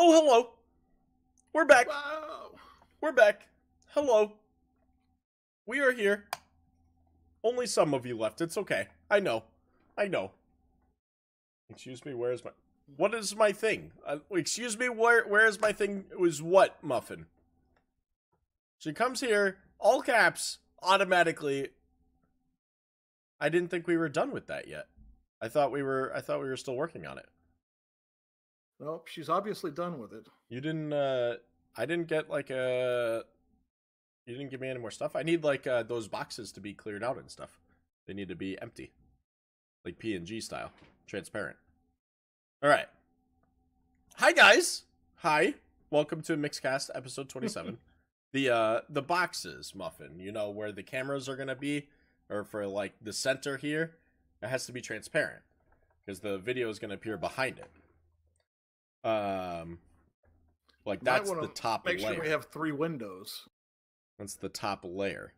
Oh, hello. We're back. Wow. We're back. Hello. We are here. Only some of you left. It's okay. I know. Excuse me, where's my... What is my thing? Excuse me, where is my thing? It was what, Muffin? She comes here, all caps, automatically. I didn't think we were done with that yet. I thought we were still working on it. Nope, she's obviously done with it. You didn't, I didn't get like a... You didn't give me any more stuff? I need like those boxes to be cleared out and stuff. They need to be empty. Like PNG style. Transparent. Alright. Hi guys! Hi. Welcome to Mixcast episode 27. The boxes, Muffin, you know, where the cameras are gonna be, or for like the center here, it has to be transparent. Because the video is gonna appear behind it. Like that's the top layer. Make sure we have 3 windows. That's the top layer.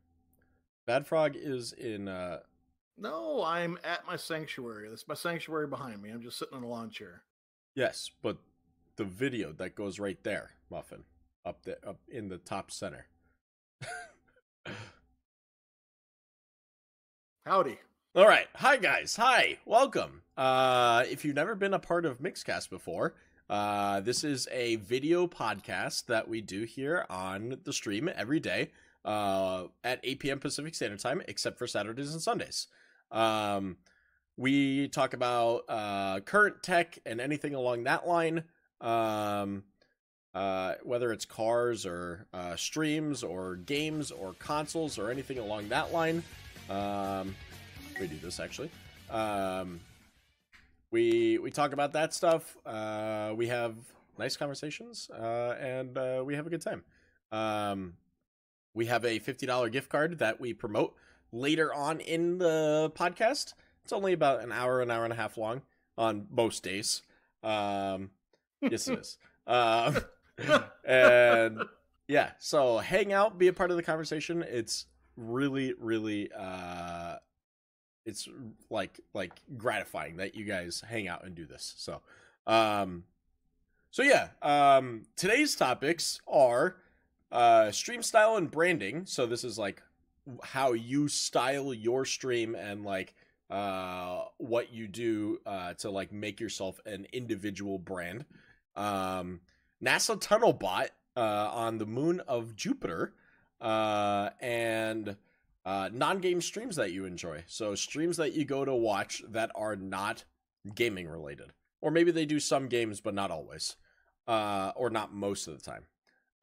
Bad Frog is in No, I'm at my sanctuary. That's my sanctuary behind me. I'm just sitting in a lawn chair. Yes, but the video that goes right there, Muffin, up in the top center. Howdy. All right. Hi guys. Hi. Welcome. If you've never been a part of Mixcast before, this is a video podcast that we do here on the stream every day at 8 p.m. Pacific Standard Time, except for Saturdays and Sundays. We talk about current tech and anything along that line, whether it's cars or streams or games or consoles or anything along that line. We do this actually. We talk about that stuff. We have nice conversations, and we have a good time. We have a $50 gift card that we promote later on in the podcast. It's only about an hour and a half long on most days. Yes, it is. And yeah, so hang out, be a part of the conversation. It's really, really, it's like gratifying that you guys hang out and do this. So yeah, today's topics are stream style and branding. So this is like how you style your stream and like what you do to like make yourself an individual brand. NASA tunnel bot on the moon of Jupiter, and non-game streams that you enjoy. So streams that you go to watch that are not gaming related, or maybe they do some games but not always, or not most of the time.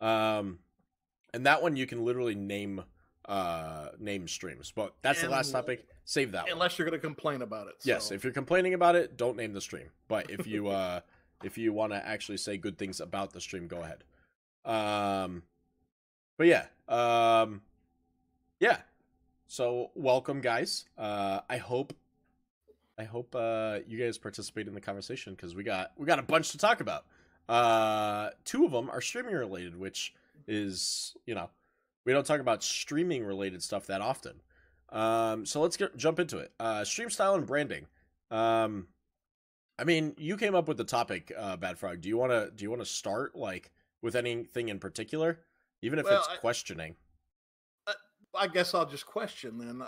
And that one you can literally name streams, but that's the last topic. Save that unless you're going to complain about it. Yes, if you're complaining about it, don't name the stream. But if you if you want to actually say good things about the stream, go ahead. But yeah, yeah. So welcome, guys. I hope you guys participate in the conversation because we got a bunch to talk about. 2 of them are streaming related, which is, you know, we don't talk about streaming related stuff that often. So let's jump into it. Stream style and branding. I mean, you came up with the topic, Bad Frog. Do you want to start like with anything in particular, even if it's questioning? I guess I'll just question then.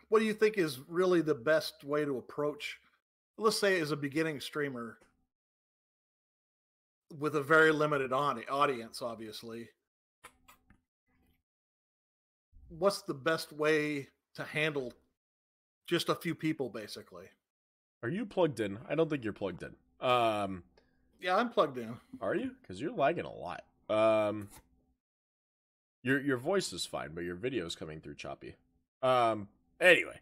What do you think is really the best way to approach, let's say, as a beginning streamer with a very limited audience, obviously? What's the best way to handle just a few people, basically? Are you plugged in? I don't think you're plugged in. Yeah, I'm plugged in. Are you? Because you're lagging a lot. Your voice is fine, but your video is coming through choppy. Anyway,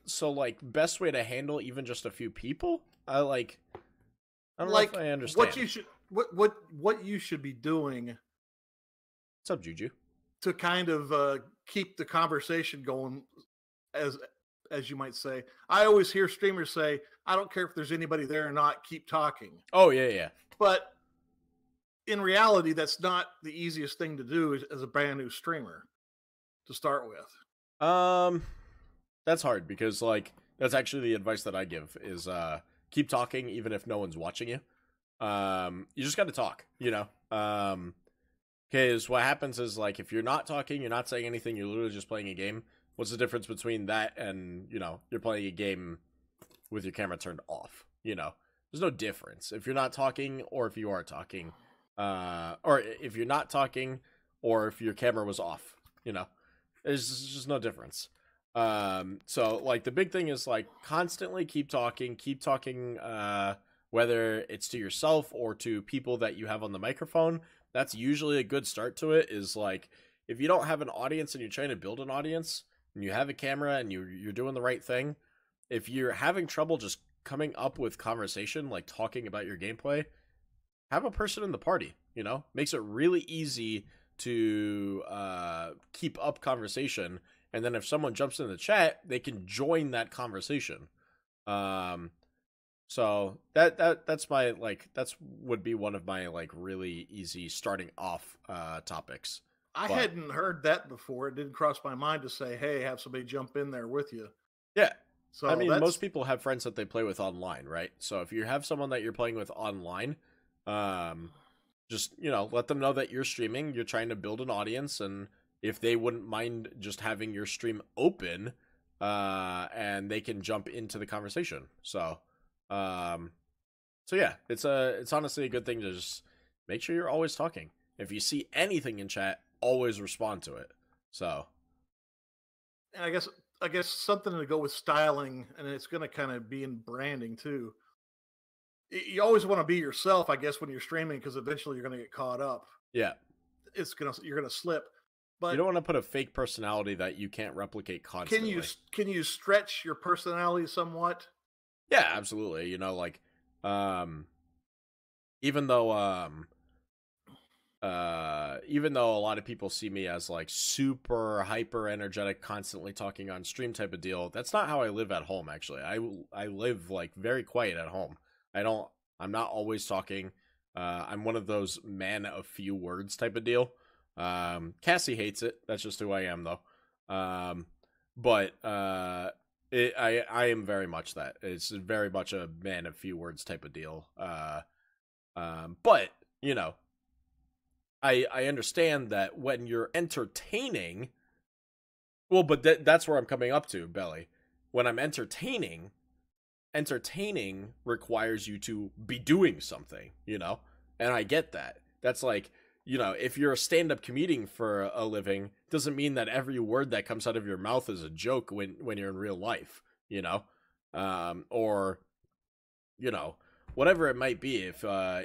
so like best way to handle even just a few people? I don't know if I understand. What you should be doing. What's up, Juju? To kind of keep the conversation going, as you might say. I always hear streamers say, "I don't care if there's anybody there or not, keep talking." Oh yeah. But in reality, that's not the easiest thing to do as a brand new streamer to start with. That's hard because like That's actually the advice that I give is keep talking even if no one's watching you. You just got to talk, you know. Because what happens is, like, if you're not talking, you're not saying anything, you're literally just playing a game. What's the difference between that and, you know, you're playing a game with your camera turned off? You know, there's no difference if you're not talking or if you are talking, or if you're not talking or if your camera was off. You know, there's just no difference. So like the big thing is like constantly keep talking, whether it's to yourself or to people that you have on the microphone. That's usually a good start to it. Is like if you don't have an audience and you're trying to build an audience and you have a camera and you're doing the right thing, if you're having trouble just coming up with conversation, like talking about your gameplay, have a person in the party, you know, makes it really easy to keep up conversation. And then if someone jumps in the chat, they can join that conversation. So that's my, like, that's would be one of my, like, really easy starting off topics. I hadn't heard that before. It didn't cross my mind to say, hey, have somebody jump in there with you. Yeah. So I mean, most people have friends that they play with online, right? So if you have someone that you're playing with online, just, you know, let them know that you're streaming, you're trying to build an audience, and if they wouldn't mind just having your stream open, and they can jump into the conversation. So yeah, it's honestly a good thing to just make sure you're always talking. If you see anything in chat, always respond to it. So, and I guess something to go with styling, and it's going to kind of be in branding too. You always want to be yourself, I guess, when you're streaming, because eventually you're going to get caught up. Yeah, you're going to slip. But you don't want to put a fake personality that you can't replicate constantly. Can you stretch your personality somewhat? Yeah, absolutely. You know, like, even though a lot of people see me as like super hyper energetic, constantly talking on stream type of deal, that's not how I live at home. Actually, I live like very quiet at home. I'm not always talking. I'm one of those man of few words type of deal. Cassie hates it. That's just who I am, though. But I am very much that. It's very much a man of few words type of deal. But you know, I understand that when you're entertaining, well, but that's where I'm coming up to, Belly. When I'm entertaining requires you to be doing something, you know? And I get that. That's like, you know, if you're a stand-up comedian for a living, doesn't mean that every word that comes out of your mouth is a joke when you're in real life, you know? Or, you know, whatever it might be. If I'm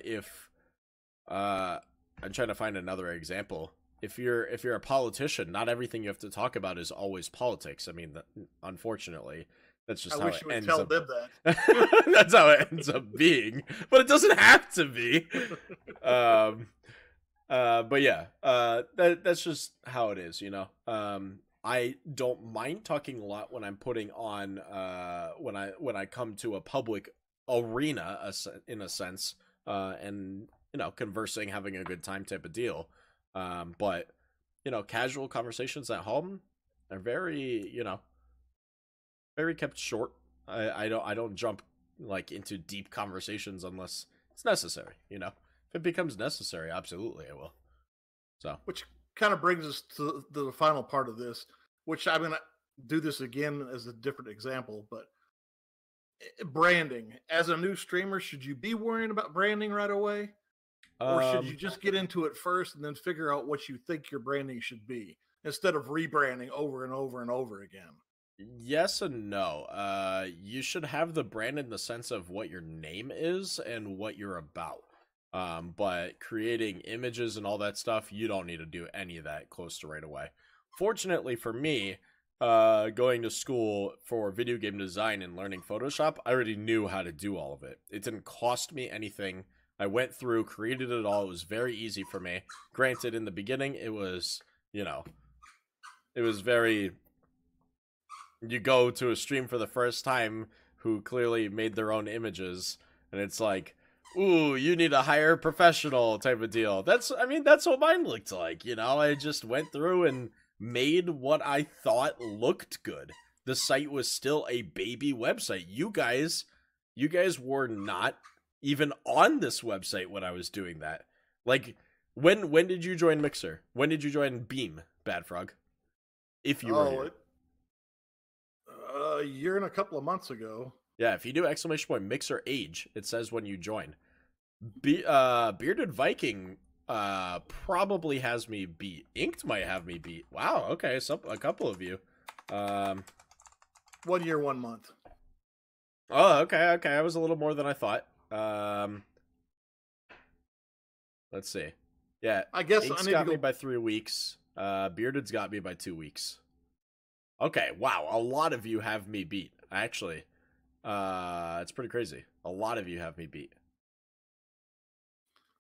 trying to find another example. If you're a politician, not everything you have to talk about is always politics. I mean, unfortunately, that's just how it ends up. That. That's how it ends up being, but it doesn't have to be. But yeah, that's just how it is, you know. I don't mind talking a lot when I'm putting on when I come to a public arena, in a sense, and you know, conversing, having a good time type of deal. But you know, casual conversations at home are very, you know, very kept short. I don't jump like into deep conversations unless it's necessary, you know. If it becomes necessary, absolutely I will. So, which kind of brings us to the final part of this, which I'm going to do this again as a different example, but branding. As a new streamer, should you be worrying about branding right away? Or should you just get into it first and then figure out what you think your branding should be instead of rebranding over and over and over again? Yes and no. You should have the brand in the sense of what your name is and what you're about. But creating images and all that stuff, you don't need to do any of that close to right away. Fortunately for me, going to school for video game design and learning Photoshop, I already knew how to do all of it. It didn't cost me anything. I went through, created it all. It was very easy for me. Granted, in the beginning, it was, you know, it was very... You go to a stream for the first time who clearly made their own images, and it's like, ooh, you need a hire professional type of deal. That's what mine looked like, you know? I just went through and made what I thought looked good. the site was still a baby website. You guys were not even on this website when I was doing that. Like, when did you join Mixer? When did you join Beam, Bad Frog? If you were here. A year and a couple of months ago. Yeah, if you do ! Mixer age, it says when you join. Bearded Viking probably has me beat. Inked might have me beat. Wow, okay, so a couple of you. 1 year, 1 month. Oh, okay. I was a little more than I thought. Let's see. Yeah, I guess Ink's I need got to go me by 3 weeks. Bearded's got me by 2 weeks. Okay, wow, a lot of you have me beat. Actually, it's pretty crazy. A lot of you have me beat.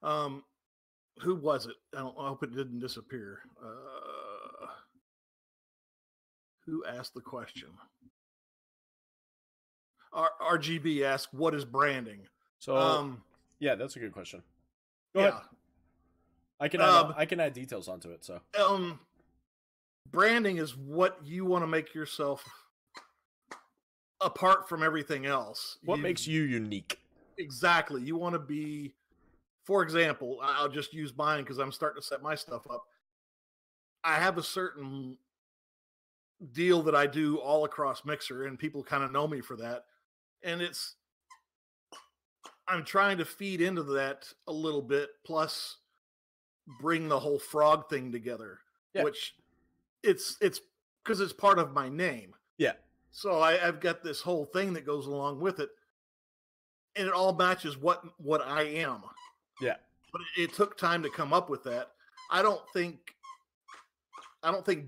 Who was it? I hope it didn't disappear. Who asked the question? RGB asked, "What is branding?" So, yeah, that's a good question. Go ahead. I can add details onto it. So, branding is what you want to make yourself apart from everything else. What makes you unique? Exactly. You want to be, for example, I'll just use mine because I'm starting to set my stuff up. I have a certain deal that I do all across Mixer, and people kind of know me for that. And I'm trying to feed into that a little bit, plus bring the whole frog thing together, which it's because it's part of my name. Yeah. So I've got this whole thing that goes along with it, and it all matches what I am. Yeah. But it took time to come up with that. I don't think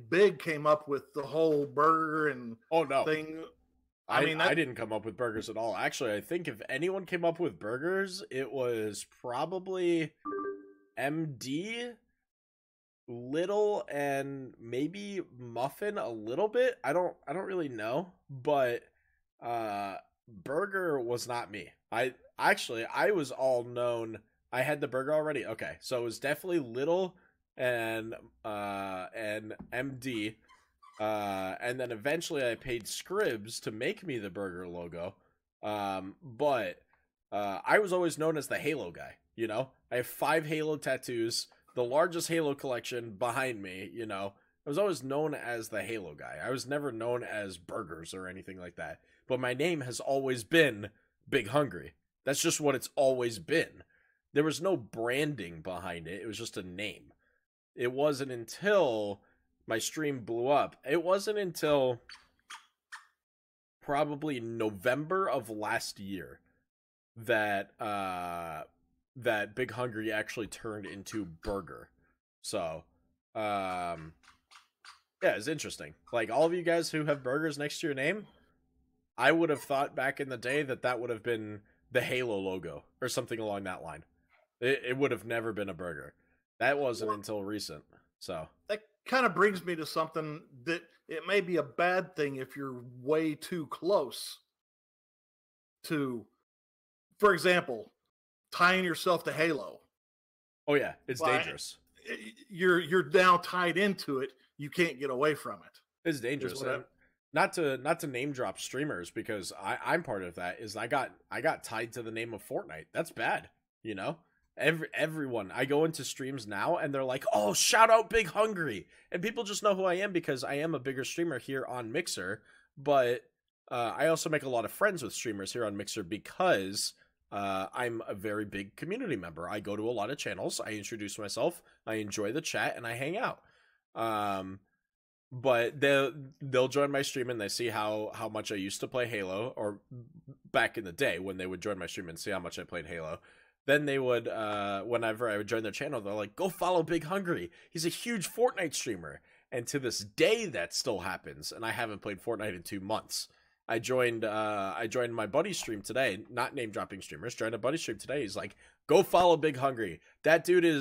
Big came up with the whole burger and thing. I mean, I didn't come up with burgers at all. Actually, I think if anyone came up with burgers, it was probably MD, Little, and maybe Muffin a little bit. I don't really know, but burger was not me. I was all known. I had the burger already. Okay, so it was definitely Little and MD. And then eventually I paid Scribs to make me the burger logo. But I was always known as the Halo guy, you know? I have 5 Halo tattoos, the largest Halo collection behind me, you know? I was always known as the Halo guy. I was never known as burgers or anything like that. But my name has always been Big Hungry. That's just what it's always been. There was no branding behind it. It was just a name. It wasn't until my stream blew up. It wasn't until probably November of last year that that Big Hungry actually turned into Burger. So, yeah, it's interesting. Like, all of you guys who have burgers next to your name, I would have thought back in the day that would have been the Halo logo or something along that line. It would have never been a burger. That wasn't until recent. So that kind of brings me to something that it may be a bad thing if you're way too close to, for example, tying yourself to Halo. Oh yeah, it's dangerous. You're now tied into it. You can't get away from it. It's dangerous. Not to name drop streamers, because I'm part of that. Is I got tied to the name of Fortnite. That's bad. You know. Everyone, I go into streams now and they're like, "Oh, shout out Big Hungry," and people just know who I am because I am a bigger streamer here on Mixer. But I also make a lot of friends with streamers here on Mixer because I'm a very big community member. I go to a lot of channels, I introduce myself, I enjoy the chat, and I hang out. But they'll join my stream and they see how much I used to play Halo, or back in the day when they would join my stream and see how much I played Halo. Then they would, whenever I would join their channel, they're like, "Go follow Big Hungry. He's a huge Fortnite streamer." And to this day, that still happens. And I haven't played Fortnite in 2 months. I joined my buddy's stream today. Not name dropping streamers. Joined a buddy's stream today. He's like, "Go follow Big Hungry. That dude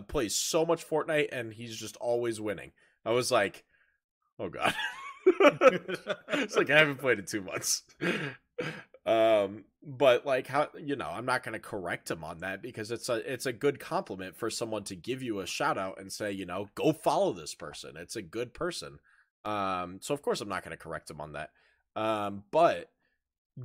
plays so much Fortnite and he's just always winning." I was like, "Oh god." It's like I haven't played in 2 months. But like, how, you know, I'm not going to correct him on that because it's a good compliment for someone to give you a shout out and say, you know, "Go follow this person. It's a good person." So of course I'm not going to correct him on that. But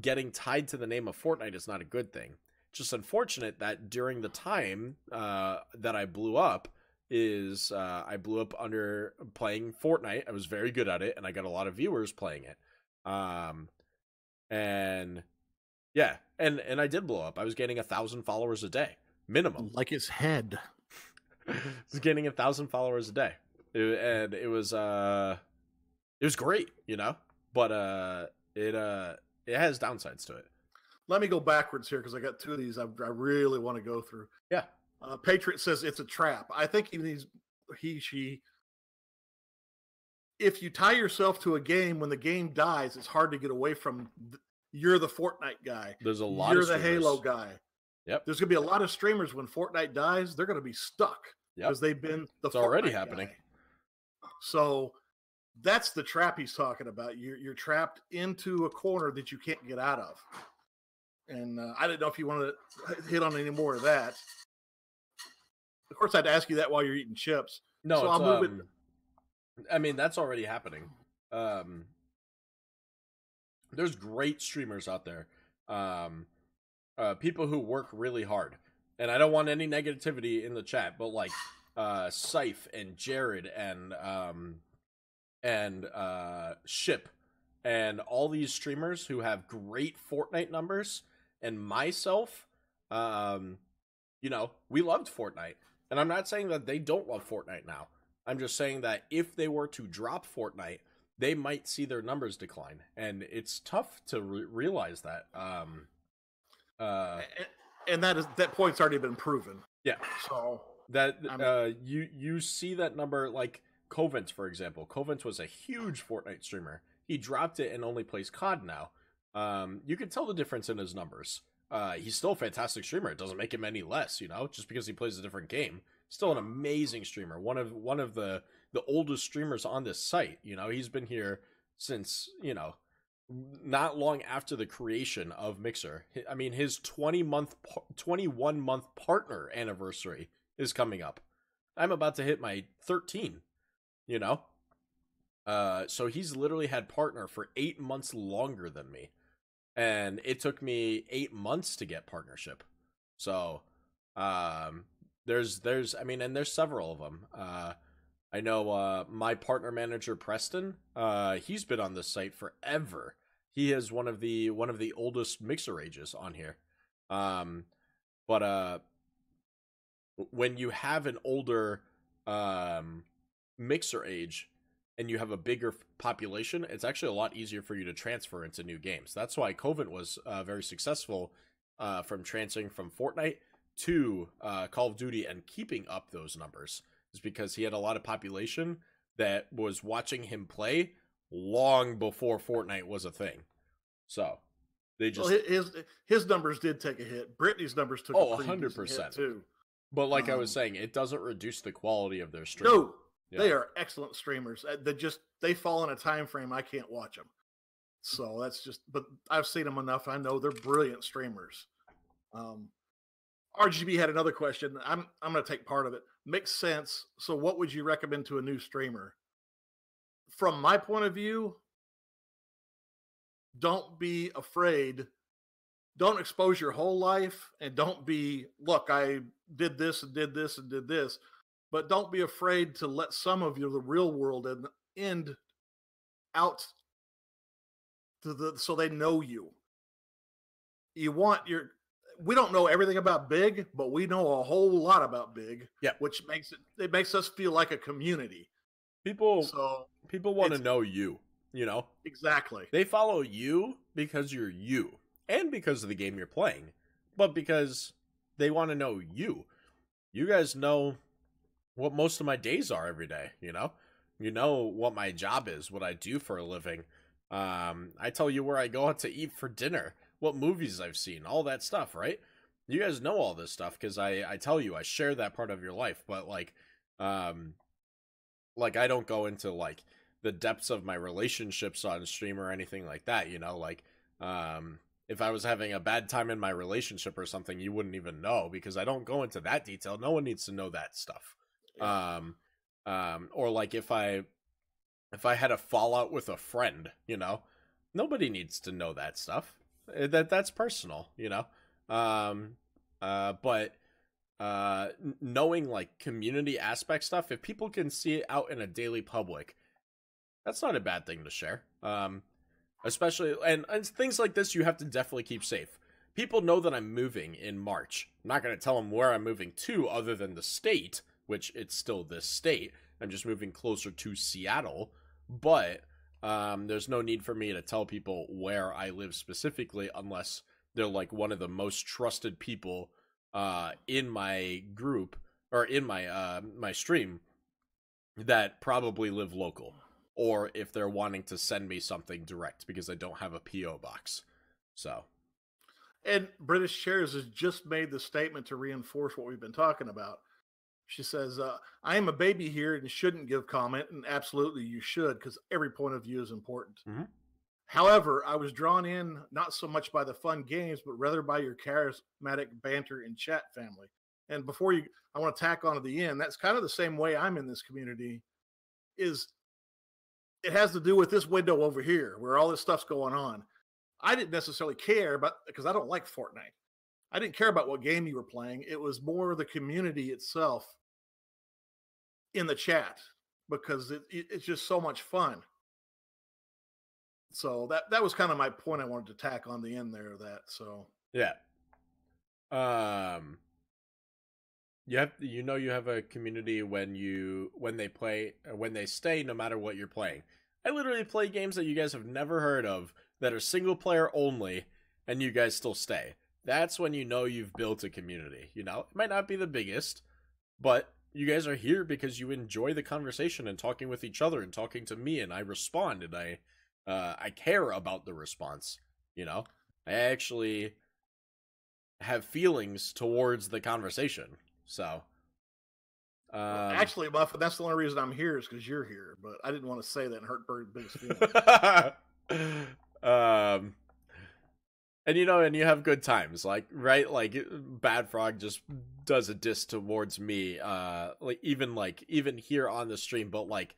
getting tied to the name of Fortnite is not a good thing. Just unfortunate that during the time that I blew up I blew up under playing Fortnite. I was very good at it, and I got a lot of viewers playing it. And yeah, and I did blow up. I was getting 1,000 followers a day minimum. Like his head. I was getting 1,000 followers a day, and it was great, but it has downsides to it. Let me go backwards here because I got two of these I really want to go through. Yeah. Patriot says it's a trap. I think she. If you tie yourself to a game, when the game dies, it's hard to get away from. You're the Fortnite guy. There's a lot. You're the Halo guy. Yep. There's gonna be a lot of streamers when Fortnite dies. They're gonna be stuck because they've been the. It's already happening. Guy. So that's the trap he's talking about. You're trapped into a corner that you can't get out of. And I didn't know if you wanted to hit on any more of that. Of course, I'd ask you that while you're eating chips. No, so I'll move it. I mean, that's already happening. There's great streamers out there. People who work really hard. And I don't want any negativity in the chat, but like Syph and Jared and Ship and all these streamers who have great Fortnite numbers, and myself, we loved Fortnite. And I'm not saying that they don't love Fortnite now. I'm just saying that if they were to drop Fortnite, they might see their numbers decline. And it's tough to realize that. And that point's already been proven. Yeah. So that you see that number, like Covent, for example. Covent was a huge Fortnite streamer. He dropped it and only plays COD now. You can tell the difference in his numbers. He's still a fantastic streamer. It doesn't make him any less, just because he plays a different game. Still an amazing streamer. One of the oldest streamers on this site. He's been here since, not long after the creation of Mixer. I mean, his 21-month partner anniversary is coming up. I'm about to hit my 13, so he's literally had partner for 8 months longer than me. And it took me 8 months to get partnership. So, there's several of them. I know, my partner manager, Preston, he's been on this site forever. He is one of the oldest Mixer ages on here. But when you have an older, Mixer age, and you have a bigger population, it's actually a lot easier for you to transfer into new games. That's why Covent was very successful from transferring from Fortnite to Call of Duty and keeping up those numbers. Is because he had a lot of population that was watching him play long before Fortnite was a thing. So they just his numbers did take a hit. Brittany's numbers took 100% too. But like I was saying, it doesn't reduce the quality of their stream. No. Yeah. They are excellent streamers. They fall in a time frame I can't watch them. So that's just. But I've seen them enough. I know they're brilliant streamers. RGB had another question. I'm going to take part of it. Makes sense. So, what would you recommend to a new streamer? From my point of view, don't be afraid. Don't expose your whole life, and don't be. Look, I did this and did this and did this. But don't be afraid to let some of the real world end out so they know you. We don't know everything about Big, but we know a whole lot about Big. Yeah. Which makes us feel like a community. People want to know you, Exactly. They follow you because you're you, and because of the game you're playing, but because they want to know you. You guys know what most of my days are every day, you know what my job is, what I do for a living. I tell you where I go out to eat for dinner, what movies I've seen, all that stuff, right? You guys know all this stuff because I tell you, I share that part of your life. But like I don't go into like the depths of my relationships on stream or anything like that, if I was having a bad time in my relationship or something, you wouldn't even know because I don't go into that detail. No one needs to know that stuff. Yeah. Or like if I if I had a fallout with a friend, nobody needs to know that stuff. That's personal, Um, but knowing like community aspect stuff, if people can see it out in a daily public, that's not a bad thing to share. Especially and things like this, you have to definitely keep safe. People know that I'm moving in March. I'm not going to tell them where I'm moving to other than the state, which it's still this state. I'm just moving closer to Seattle, but there's no need for me to tell people where I live specifically unless they're like one of the most trusted people in my group or in my stream that probably live local, or if they're wanting to send me something direct because I don't have a PO box. So, And British Shares has just made the statement to reinforce what we've been talking about. She says, I am a baby here and shouldn't give comment, and absolutely you should, because every point of view is important. mm-hmm. However, I was drawn in not so much by the fun games, but rather by your charismatic banter and chat family. And I want to tack on to the end. That's kind of the same way I'm in this community. Is it has to do with this window over here where all this stuff's going on. I didn't necessarily care about, because I don't like Fortnite. I didn't care about what game you were playing. It was more the community itself in the chat, because it's just so much fun. So that was kind of my point I wanted to tack on the end there of that. So yeah. You have a community when they stay, no matter what you're playing. I literally play games that you guys have never heard of that are single player only, and you guys still stay. That's when you know you've built a community. It might not be the biggest, but you guys are here because you enjoy the conversation and talking with each other and talking to me, and I respond, and I care about the response. I actually have feelings towards the conversation. So, actually, Muffin, that's the only reason I'm here is because you're here. But I didn't want to say that and hurt Bird's feelings. And you have good times, right? Like Bad Frog just does a diss towards me, even here on the stream, but like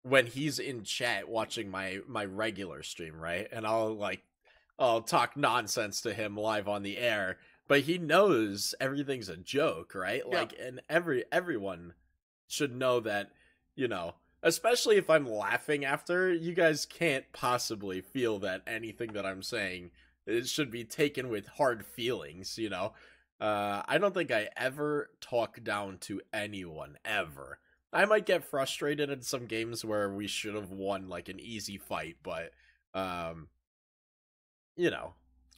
when he's in chat watching my regular stream, right? And I'll talk nonsense to him live on the air, but he knows everything's a joke, right? Yeah. Like, and everyone should know that, especially if I'm laughing after, you guys can't possibly feel that anything that I'm saying it should be taken with hard feelings, I don't think I ever talk down to anyone, ever. I might get frustrated in some games where we should have won, like, an easy fight, but,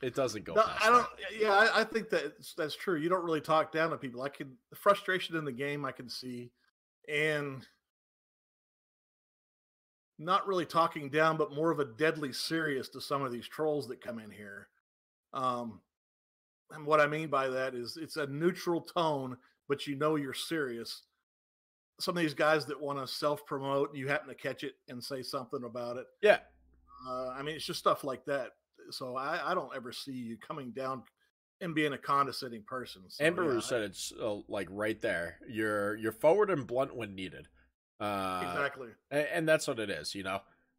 it doesn't go past that. Yeah, I think that's true. You don't really talk down to people. The frustration in the game I can see, and not really talking down, but more of a deadly serious to some of these trolls that come in here. And what I mean by that is it's a neutral tone, but you're serious. Some of these guys that want to self-promote, you happen to catch it and say something about it. Yeah. It's just stuff like that. So I don't ever see you coming down and being a condescending person. So, Amber said it's like right there. You're forward and blunt when needed. Exactly. And that's what it is,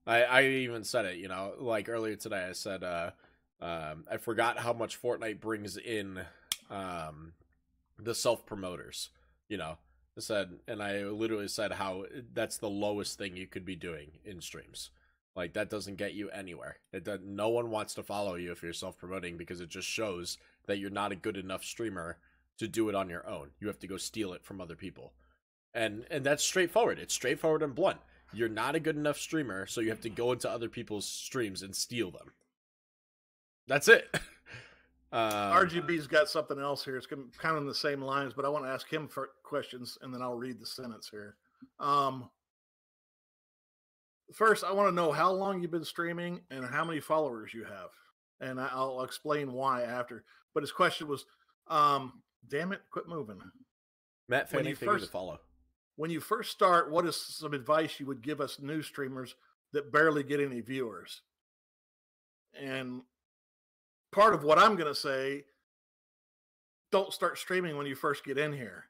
I even said it, like earlier today, I said, I forgot how much Fortnite brings in, the self-promoters, I said, and I literally said how that's the lowest thing you could be doing in streams. Like, that doesn't get you anywhere. No one wants to follow you if you're self-promoting, because it just shows that you're not a good enough streamer to do it on your own. You have to go steal it from other people. And that's straightforward. It's straightforward and blunt. You're not a good enough streamer, so you have to go into other people's streams and steal them. That's it. RGB's got something else here. It's kind of in the same lines, but I want to ask him for questions, and then I'll read the sentence here. First, I want to know how long you've been streaming and how many followers you have. And I'll explain why after. But his question was, damn it, quit moving. Matt Fanning, thank you to follow. When you first start, what is some advice you would give us new streamers that barely get any viewers? And part of what I'm going to say, don't start streaming when you first get in here.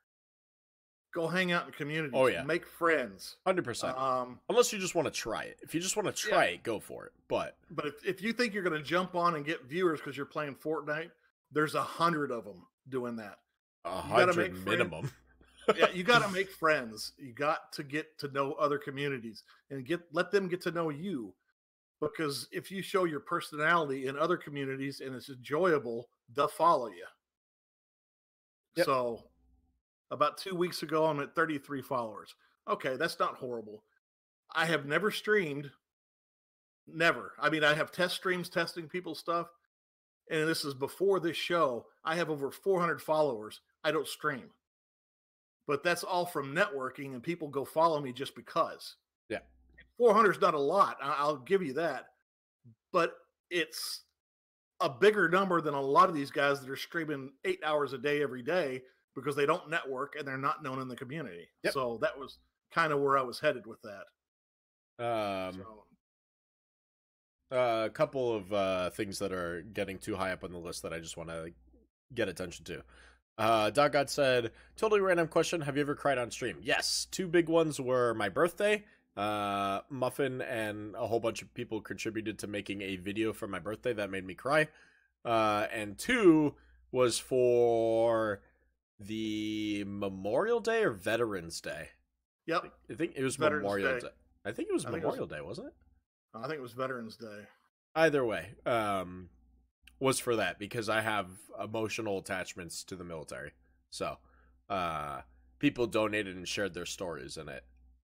Go hang out in communities. Oh yeah, Make friends. 100%. Unless you just want to try it. If you just want to try it, go for it. But if you think you're going to jump on and get viewers because you're playing Fortnite, there's 100 of them doing that. 100 minimum. Yeah, you got to make friends. You got to get to know other communities and let them get to know you. Because if you show your personality in other communities and it's enjoyable, they'll follow you. Yep. So about 2 weeks ago, I'm at 33 followers. Okay, that's not horrible. I have never streamed. Never. I mean, I have test streams testing people's stuff. And this is before this show. I have over 400 followers. I don't stream. But that's all from networking, and people go follow me just because. Yeah. 400 is not a lot. I'll give you that. But it's a bigger number than a lot of these guys that are streaming 8 hours a day every day because they don't network and they're not known in the community. Yep. So that was kind of where I was headed with that. A couple of things that are getting too high up on the list that I just want to get attention to. Dog God said, totally random question. Have you ever cried on stream? Yes. 2 big ones were my birthday. Muffin and a whole bunch of people contributed to making a video for my birthday that made me cry. And 2 was for the Memorial Day or Veterans Day. Yep. I think it was Veterans Memorial Day. I think it was Memorial Day, wasn't it? I think it was Veterans Day. Either way, was for that because I have emotional attachments to the military. So, people donated and shared their stories, and it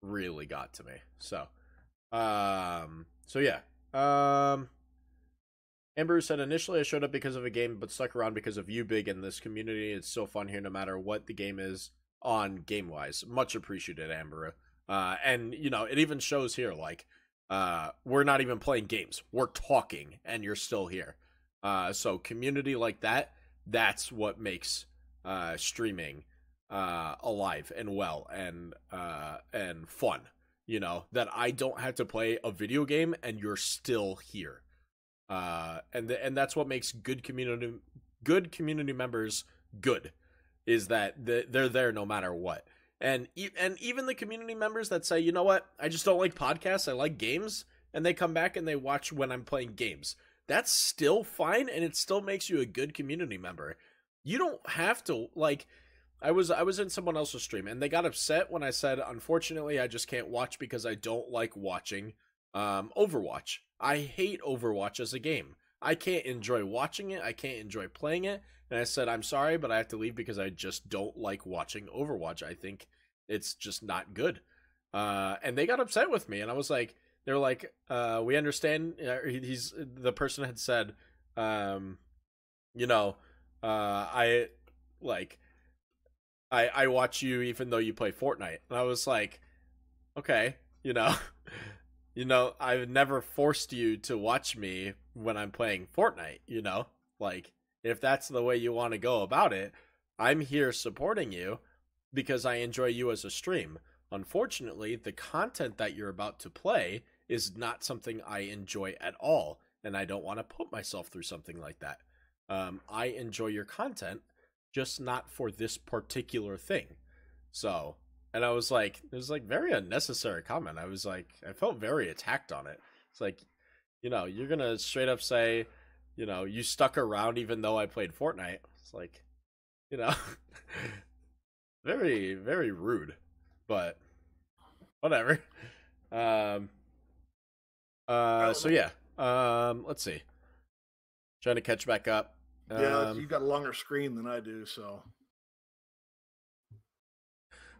really got to me. So yeah. Amber said, initially I showed up because of a game, but stuck around because of you, Big, and this community. It's so fun here no matter what the game is on game-wise. Much appreciated, Amber. And, you know, it even shows here, like, we're not even playing games. We're talking, and you're still here. So community like that, that's what makes streaming alive and well and fun. You know, that I don't have to play a video game and you're still here. And that's what makes good community members good, is that they're there no matter what. And even the community members that say, you know what, I just don't like podcasts, I like games, and they come back and they watch when I'm playing games. That's still fine, and it still makes you a good community member. You don't have to, like, I was in someone else's stream, and they got upset when I said, unfortunately, I just can't watch because I don't like watching Overwatch. I hate Overwatch as a game. I can't enjoy watching it. I can't enjoy playing it. And I said, I'm sorry, but I have to leave because I just don't like watching Overwatch. I think it's just not good. And they got upset with me. And I was like, they're like, we understand. The person had said, you know, I watch you even though you play Fortnite. And I was like, okay, you know, I've never forced you to watch me when I'm playing Fortnite, you know? Like, if that's the way you want to go about it, I'm here supporting you because I enjoy you as a stream. Unfortunately, the content that you're about to play is not something I enjoy at all, and I don't want to put myself through something like that. I enjoy your content, just not for this particular thing. So, and I was like, it was like very unnecessary comment. I was like, I felt very attacked on it. It's like, you know, you're going to straight up say, you know, you stuck around even though I played Fortnite. It's like, you know, very, very rude, but whatever. So yeah, let's see. Trying to catch back up. Yeah, you've got a longer screen than I do, so.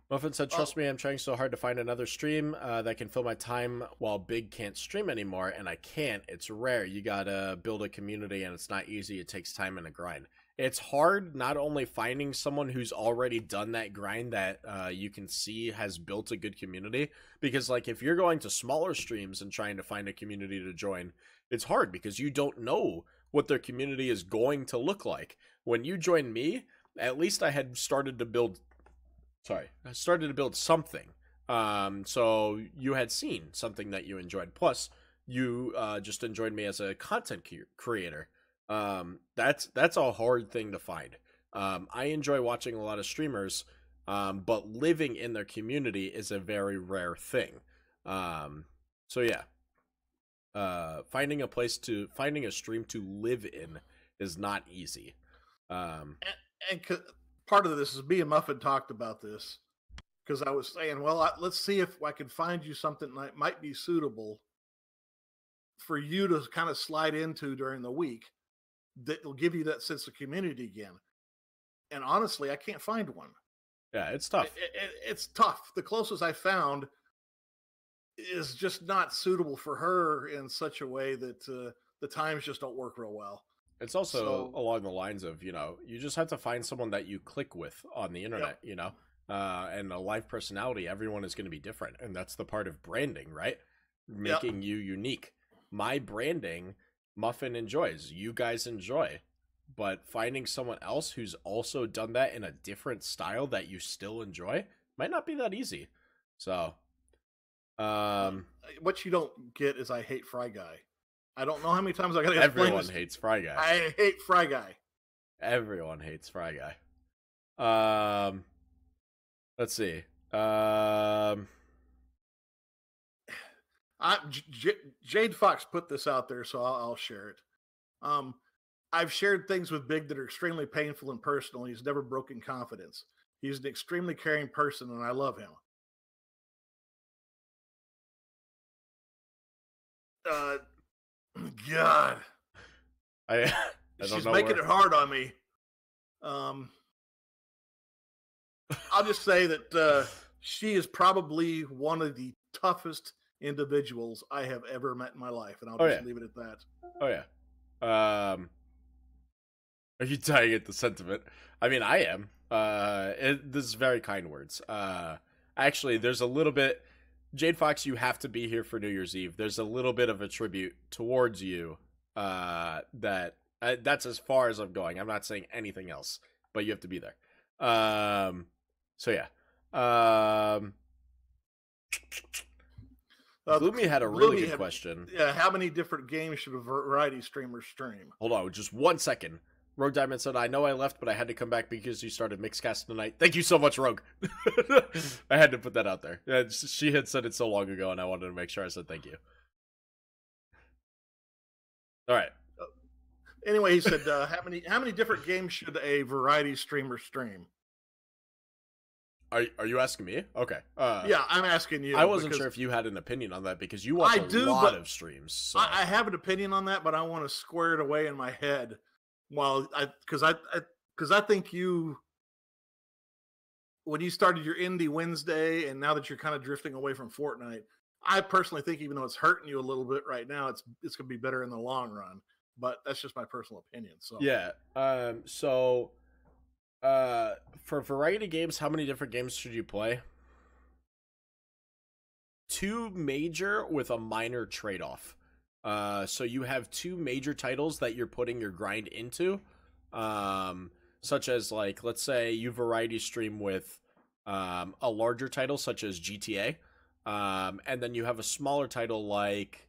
Muffin said, trust me, I'm trying so hard to find another stream that can fill my time while Big can't stream anymore, and I can't. It's rare. You gotta build a community, and it's not easy. It takes time and a grind. It's hard not only finding someone who's already done that grind that you can see has built a good community, because, like, if you're going to smaller streams and trying to find a community to join, it's hard because you don't know what their community is going to look like. When you joined me, at least I had started to build... I started to build something. So you had seen something that you enjoyed. Plus, you just enjoyed me as a content creator. That's a hard thing to find. I enjoy watching a lot of streamers but living in their community is a very rare thing. So yeah, finding a stream to live in is not easy. And part of this is me and Muffin talked about this because I was saying, well, let's see if I can find you something that might be suitable for you to kind of slide into during the week that will give you that sense of community again. And honestly, I can't find one. Yeah, it's tough. It's tough. The closest I found is just not suitable for her in such a way that the times just don't work real well. It's also along the lines of, you just have to find someone that you click with on the internet, and a live personality. Everyone is going to be different. And that's the part of branding, right? Making you unique. My branding, Muffin enjoys, you guys enjoy, but finding someone else who's also done that in a different style that you still enjoy might not be that easy. So, what you don't get is I hate Fry Guy. I don't know how many times I gotta explain everyone hates Fry Guy. I hate Fry Guy. Everyone hates Fry Guy. Let's see. Jade Fox put this out there, so I'll share it. I've shared things with Big that are extremely painful and personal. He's never broken confidence. He's an extremely caring person, and I love him. God, she's making it hard on me. I'll just say that she is probably one of the toughest individuals I have ever met in my life, and I'll just leave it at that. Oh yeah. Are you tying it to sentiment? I mean, I am. This is very kind words. Actually, there's a little bit. Jade Fox, you have to be here for New Year's Eve. There's a little bit of a tribute towards you. That's as far as I'm going. I'm not saying anything else, but you have to be there. So yeah. Gloomy had a really good question. Yeah, how many different games should a variety streamer stream? Hold on, just 1 second. Rogue Diamond said, I know I left, but I had to come back because you started Mixcast tonight. Thank you so much, Rogue. I had to put that out there. Yeah, she had said it so long ago, and I wanted to make sure I said thank you. All right. Anyway, he said, how many different games should a variety streamer stream? Are you asking me? Okay. Yeah, I'm asking you. I wasn't sure if you had an opinion on that because you watch a lot of streams. So. I have an opinion on that, but I want to square it away in my head. Because I think you, when you started your Indie Wednesday, and now that you're kind of drifting away from Fortnite, I personally think even though it's hurting you a little bit right now, it's going to be better in the long run. But that's just my personal opinion. So yeah. For variety games, how many different games should you play? 2 major with a minor trade-off. So you have 2 major titles that you're putting your grind into, such as, like, let's say you variety stream with a larger title such as GTA, and then you have a smaller title like,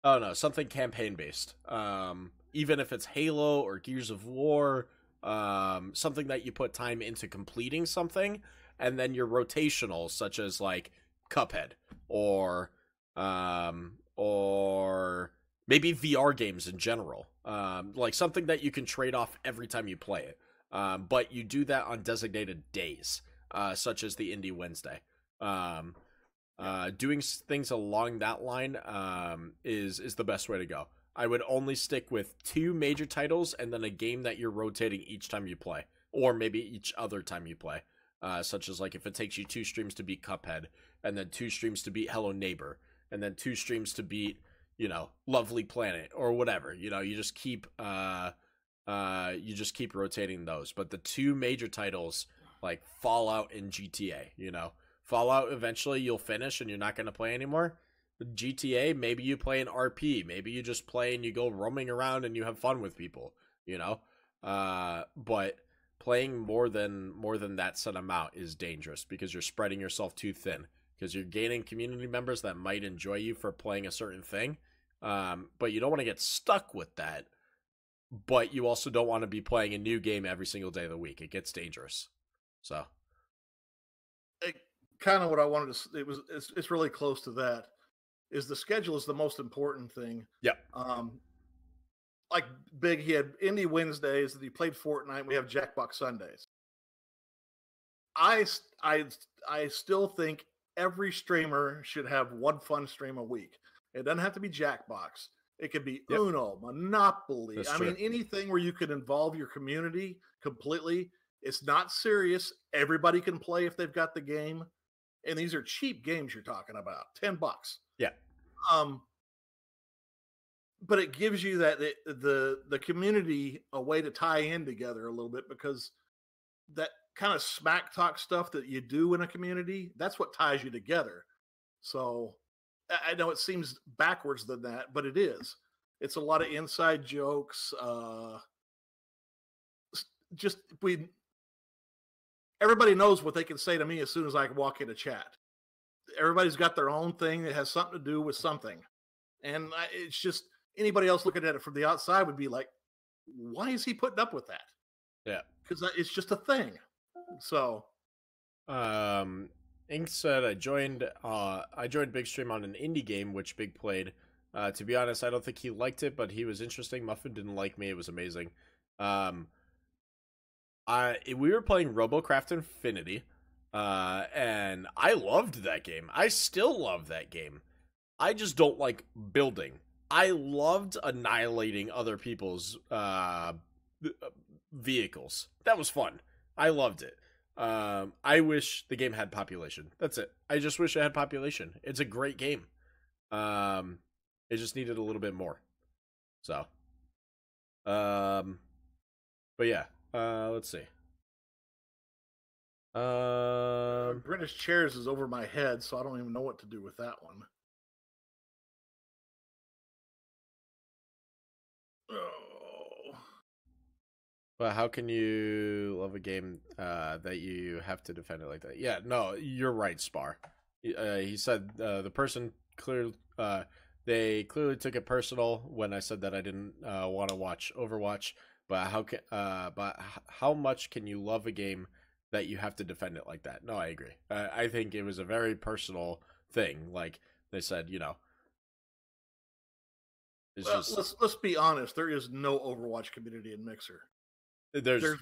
oh no, something campaign based. Even if it's Halo or Gears of War, something that you put time into completing something, and then your rotational, such as like Cuphead or maybe VR games in general, like something that you can trade off every time you play it, but you do that on designated days, such as the Indie Wednesday. Doing things along that line is the best way to go. I would only stick with 2 major titles and then a game that you're rotating each time you play, or maybe each other time you play, such as like if it takes you 2 streams to beat Cuphead, and then 2 streams to beat Hello Neighbor, and then 2 streams to beat, Lovely Planet or whatever. You just keep rotating those. But the 2 major titles like Fallout and GTA, Fallout eventually you'll finish and you're not going to play anymore. GTA, maybe you play an RP, maybe you just play and you go roaming around and you have fun with people, but playing more than that set amount is dangerous because you're spreading yourself too thin, because you're gaining community members that might enjoy you for playing a certain thing, but you don't want to get stuck with that, but you also don't want to be playing a new game every single day of the week. It gets dangerous. So Kind of what I wanted to. It's really close to that. Is the schedule is the most important thing. yeah, Um, like Big, he had Indie Wednesdays, that he played Fortnite. And we have Jackbox Sundays. I I I still think every streamer should have one fun stream a week. It doesn't have to be Jackbox. It could be yep, Uno, Monopoly. that's I true. mean, anything where you can involve your community completely. It's not serious. Everybody can play if they've got the game. And these are cheap games you're talking about, $10. Yeah, Um, but it gives you that the community a way to tie in together a little bit, because that kind of smack talk stuff that you do in a community, that's what ties you together. So I know it seems backwards than that, but it is. It's a lot of inside jokes. Just we everybody knows what they can say to me as soon as I walk into chat. Everybody's got their own thing that has something to do with something. And it's just anybody else looking at it from the outside would be like, why is he putting up with that? yeah. Because it's just a thing. So, Ink said I joined Big Stream on an indie game which Big played. To be honest, I don't think he liked it, but he was interesting. Muffin didn't like me. It was amazing. We were playing RoboCraft Infinity, and I loved that game. I still love that game. I just don't like building. I loved annihilating other people's vehicles. That was fun. I loved it. I wish the game had population. That's it. I just wish it had population. It's a great game. It just needed a little bit more. So, but yeah. Let's see. British Chairs is over my head, so I don't even know what to do with that one. Oh. But how can you love a game that you have to defend it like that? Yeah, no, you're right, Spar. He said the person they clearly took it personal when I said that I didn't want to watch Overwatch. But how much can you love a game that you have to defend it like that? No, I agree. I think it was a very personal thing. Like they said, let's be honest. There is no Overwatch community in Mixer. There's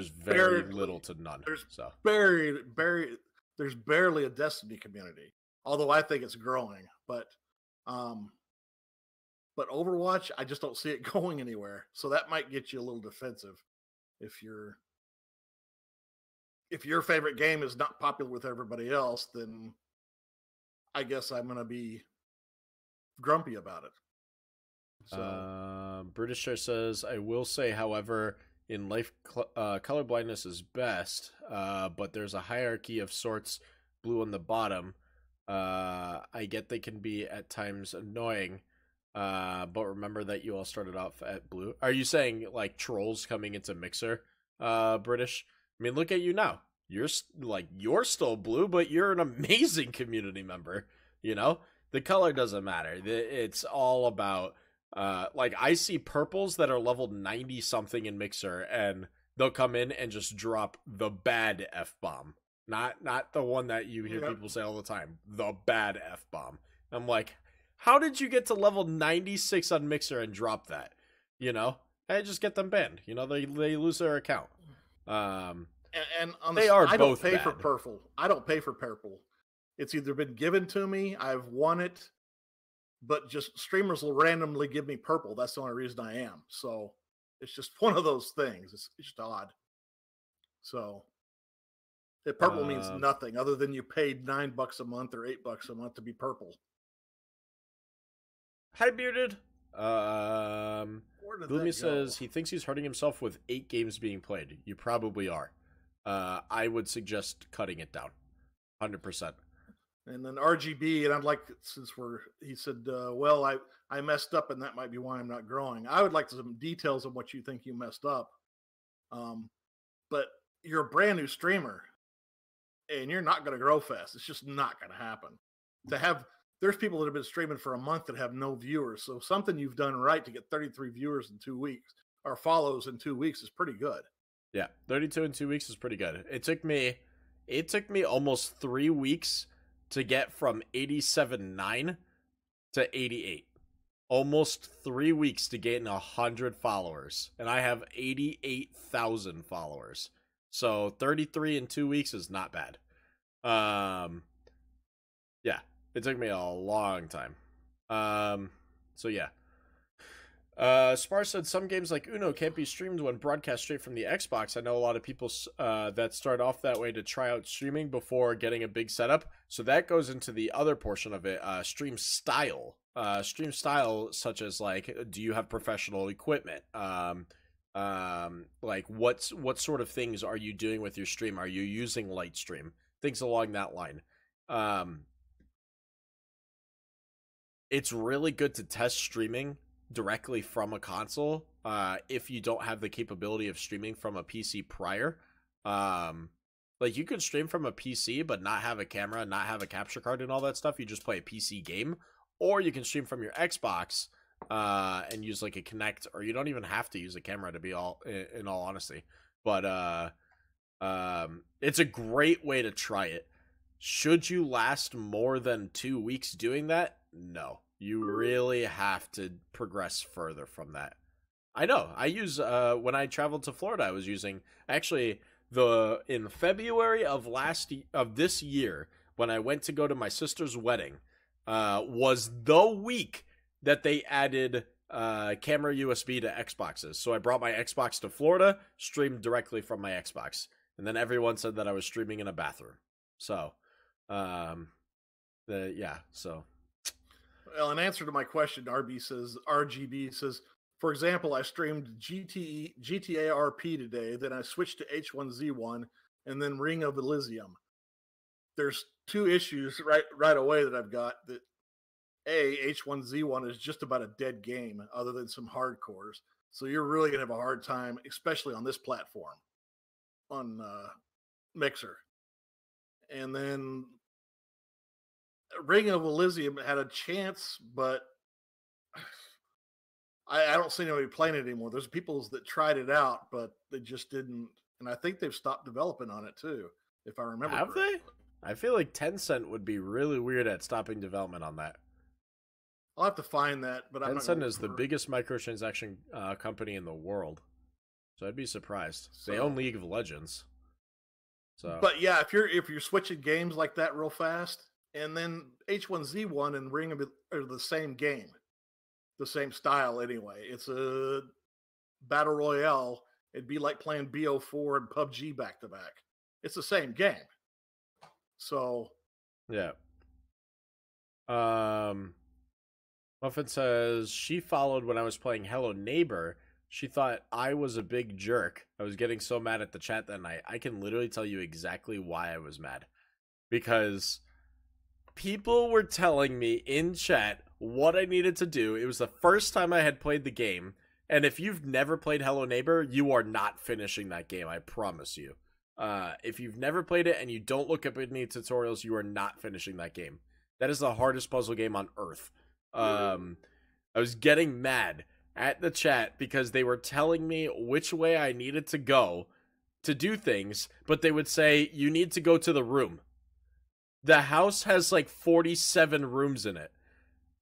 very little to none. There's so there's barely a Destiny community. Although I think it's growing, but Overwatch, I just don't see it going anywhere. So that might get you a little defensive if your favorite game is not popular with everybody else, then I guess I'm going to be grumpy about it. So Britisher says, I will say, however, in life, colorblindness is best, but there's a hierarchy of sorts, blue on the bottom. I get they can be at times annoying, but remember that you all started off at blue. Are you saying like trolls coming into Mixer, British? I mean, look at you now. You're still blue, but you're an amazing community member. The color doesn't matter. It's all about I see purples that are leveled 90 something in Mixer, and they'll come in and just drop the bad F-bomb. Not the one that you hear people say all the time. The bad F-bomb. I'm like, how did you get to level 96 on Mixer and drop that? I just get them banned. They lose their account. And I don't pay for purple. I don't pay for purple. It's either been given to me, I've won it, but just streamers will randomly give me purple. That's the only reason I am. So it's just one of those things. It's just odd. So that purple means nothing other than you paid $9 a month or $8 a month to be purple. Hi, Bearded. Gloomy says he thinks he's hurting himself with 8 games being played. You probably are. I would suggest cutting it down. 100%. And then RGB, and I'd like, he said, well, I messed up, and that might be why I'm not growing. I would like some details of what you think you messed up. But you're a brand new streamer, and you're not going to grow fast. It's just not going to happen. There's people that have been streaming for a month that have no viewers. So something you've done right to get 33 viewers in 2 weeks, or follows in 2 weeks, is pretty good. Yeah, 32 in 2 weeks is pretty good. It took me almost 3 weeks to get from 87.9 to 88. Almost 3 weeks to gain 100 followers, and I have 88,000 followers. So 33 in 2 weeks is not bad. Yeah, it took me a long time. So yeah. Spar said some games like Uno can't be streamed when broadcast straight from the Xbox. I know a lot of people that start off that way to try out streaming before getting a big setup. So that goes into the other portion of it, stream style. Stream style, such as like, do you have professional equipment? Like what sort of things are you doing with your stream? Are you using Lightstream? Things along that line. It's really good to test streaming directly from a console if you don't have the capability of streaming from a PC prior. Like you could stream from a PC but not have a camera, not have a capture card and all that stuff. You just play a PC game, or you can stream from your Xbox and use like a Kinect, or you don't even have to use a camera to be in all honesty. But it's a great way to try it. Should you last more than 2 weeks doing that? No. You really have to progress further from that. I know. I use when I traveled to Florida, I was using actually in February of this year when I went to go to my sister's wedding was the week that they added camera USB to Xboxes. So I brought my Xbox to Florida, streamed directly from my Xbox, and then everyone said that I was streaming in a bathroom. So, so. Well, in answer to my question, RGB says, for example, I streamed GTA RP today, then I switched to H1Z1, and then Ring of Elysium. There's two issues right away that I've got. That H1Z1 is just about a dead game, other than some hardcores. So you're really gonna have a hard time, especially on this platform, on Mixer. And then Ring of Elysium had a chance, but I don't see anybody playing it anymore. There's people that tried it out, but they just didn't. And I think they've stopped developing on it too, if I remember. Have correctly. They? I feel like Tencent would be really weird at stopping development on that. I'll have to find that, but Tencent is the biggest microtransaction company in the world, so I'd be surprised. They own League of Legends. So, but yeah, if you're switching games like that real fast. And then H1Z1 and Ring are the same game, the same style anyway. It's a battle royale. It'd be like playing BO4 and PUBG back to back. It's the same game. So, yeah. Muffin says she followed when I was playing Hello Neighbor. She thought I was a big jerk. I was getting so mad at the chat that night. I can literally tell you exactly why I was mad, because people were telling me in chat what I needed to do. It was the first time I had played the game. And if you've never played Hello Neighbor, you are not finishing that game. I promise you. If you've never played it and you don't look up any tutorials, you are not finishing that game. That is the hardest puzzle game on earth. I was getting mad at the chat because they were telling me which way I needed to go to do things, but they would say, you need to go to the room. The house has like 47 rooms in it.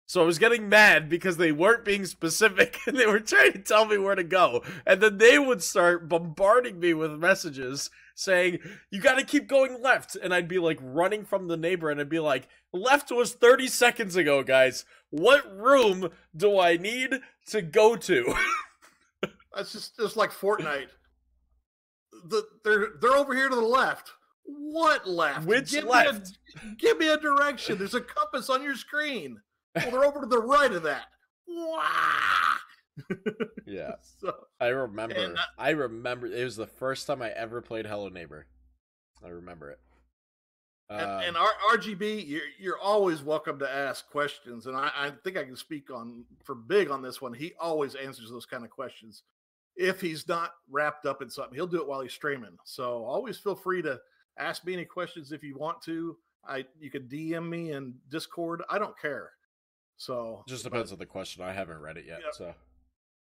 So I was getting mad because they weren't being specific and they were trying to tell me where to go. And then they would start bombarding me with messages saying, you got to keep going left. And I'd be like running from the neighbor and I'd be like, left was 30 seconds ago, guys. What room do I need to go to? That's just like Fortnite. They're over here to the left. What left? Which left? Give me a direction. There's a compass on your screen. Well, they're over to the right of that. Yeah. So, I remember. It was the first time I ever played Hello Neighbor. I remember it. And RGB, you're always welcome to ask questions. And I think I can speak for Big on this one. He always answers those kind of questions. If he's not wrapped up in something, he'll do it while he's streaming. So always feel free to ask me any questions if you want to. You can DM me in Discord. I don't care. So just depends on the question. I haven't read it yet. Yeah. So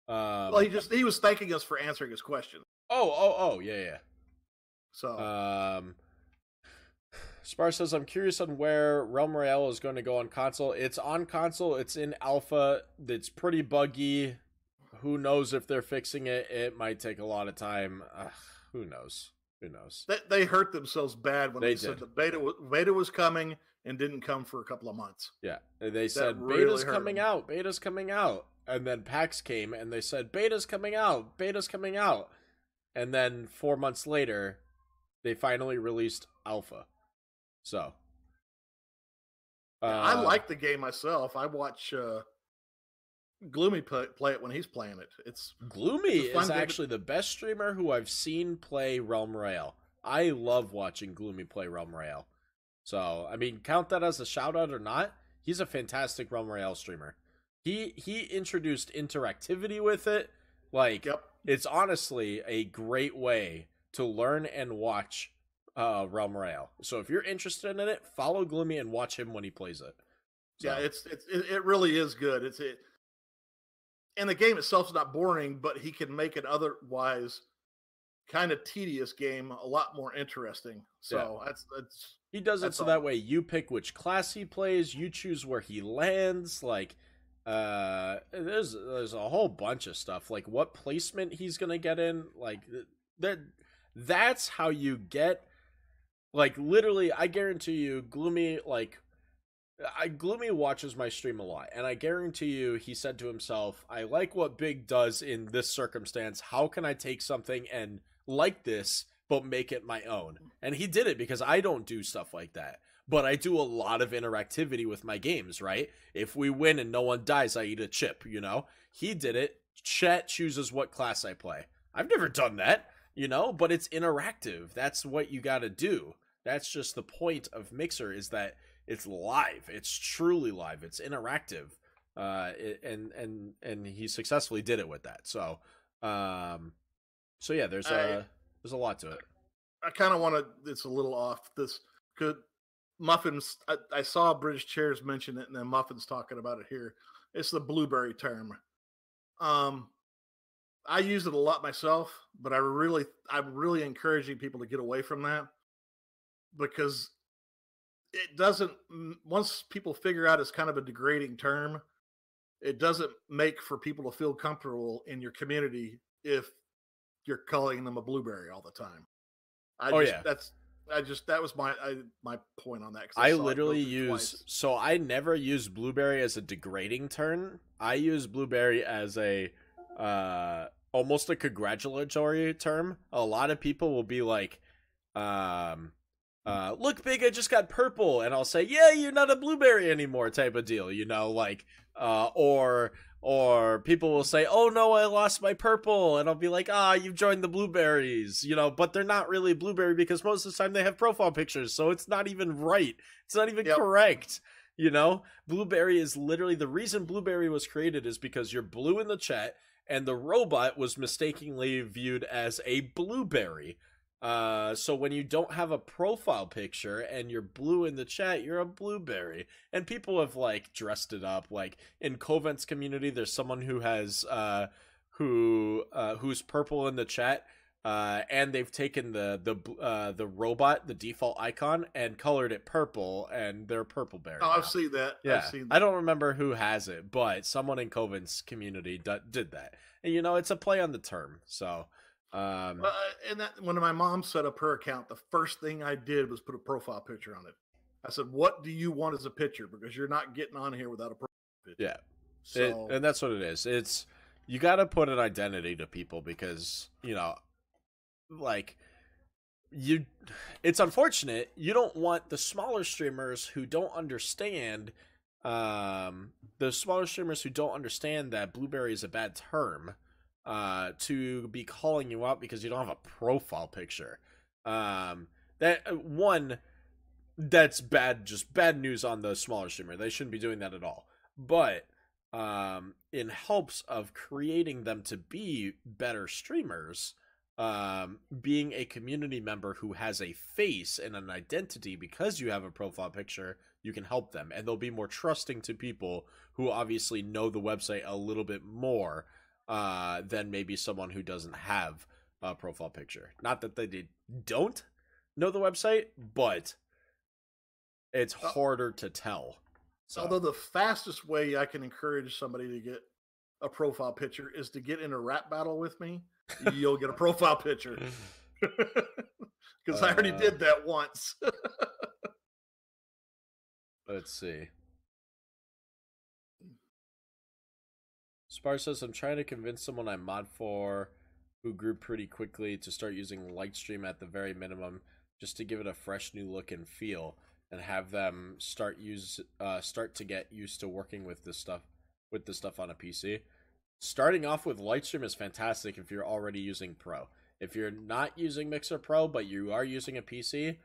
well, he was thanking us for answering his question. Yeah. So Spar says, I'm curious on where Realm Royale is going to go on console. It's on console. It's in alpha. It's pretty buggy. Who knows if they're fixing it? It might take a lot of time. Who knows? Who knows? they hurt themselves bad when they said did. the beta was coming and didn't come for a couple of months. Yeah. They said, really beta's coming out. Beta's coming out. And then PAX came and they said, beta's coming out. Beta's coming out. And then 4 months later, they finally released alpha. So. I like the game myself. I watch Gloomy play it when he's playing it. Gloomy is actually the best streamer who I've seen play Realm Royale. I love watching Gloomy play Realm Royale. So, I mean, count that as a shout out or not, he's a fantastic Realm Royale streamer. He introduced interactivity with it. Like, It's honestly a great way to learn and watch Realm Royale. So if you're interested in it, follow Gloomy and watch him when he plays it. So. Yeah, it really is good. And the game itself is not boring, but he can make an otherwise kind of tedious game a lot more interesting. So that's he does it so that way you pick which class he plays, you choose where he lands, like there's a whole bunch of stuff, like what placement he's gonna get in, like that's how you get, like, literally, I guarantee you, Gloomy, Gloomy watches my stream a lot, and I guarantee you he said to himself, I like what Big does in this circumstance. How can I take something and like this, but make it my own? And he did it because I don't do stuff like that. But I do a lot of interactivity with my games, right? If we win and no one dies, I eat a chip, you know? He did it. Chat chooses what class I play. I've never done that, you know? But it's interactive. That's what you gotta do. That's just the point of Mixer, is that it's live. It's truly live. It's interactive. And he successfully did it with that. So yeah, there's a lot to it. I kind of want to, it's a little off this, good Muffins. I saw British Chairs mention it, and then Muffins talking about it here. It's the blueberry term. I use it a lot myself, but I'm really encouraging people to get away from that, because it doesn't, once people figure out it's kind of a degrading term, it doesn't make for people to feel comfortable in your community if you're calling them a blueberry all the time. That was my point on that. I literally so I never use blueberry as a degrading term. I use blueberry as a almost a congratulatory term. A lot of people will be like, look, Big, I just got purple, and I'll say, yeah, you're not a blueberry anymore, type of deal, you know, like, or people will say, oh no, I lost my purple, and I'll be like, you've joined the blueberries, you know, but they're not really blueberry because most of the time they have profile pictures, so it's not even right. It's not even correct, you know? Blueberry is literally, the reason blueberry was created is because you're blue in the chat, and the robot was mistakenly viewed as a blueberry. So when you don't have a profile picture and you're blue in the chat, you're a blueberry. And people have like dressed it up. Like in Covent's community, there's someone who has who's purple in the chat, and they've taken the robot, the default icon, and colored it purple, and they're purple berry. Oh, I've seen that. Yeah, I've seen that. I don't remember who has it, but someone in Covent's community did that. And you know, it's a play on the term. So. And that, when my mom set up her account, the first thing I did was put a profile picture on it. I said, what do you want as a picture? Because you're not getting on here without a profile picture. Yeah. So, and that's what it is. It's, you got to put an identity to people, because, you know, like, it's unfortunate. You don't want the smaller streamers who don't understand, that blueberry is a bad term, to be calling you out because you don't have a profile picture. That's bad, just bad news on the smaller streamer. They shouldn't be doing that at all. But in hopes of creating them to be better streamers, being a community member who has a face and an identity because you have a profile picture, you can help them, and they'll be more trusting to people who obviously know the website a little bit more than maybe someone who doesn't have profile picture. Not that they don't know the website, but it's harder to tell. So. Although the fastest way I can encourage somebody to get a profile picture is to get in a rap battle with me. You'll get a profile picture. Because I already did that once. Let's see. Spar says, I'm trying to convince someone I mod for who grew pretty quickly to start using Lightstream at the very minimum, just to give it a fresh new look and feel, and have them start to get used to working with this stuff on a PC. Starting off with Lightstream is fantastic if you're already using Pro. If you're not using Mixer Pro but you are using a PC,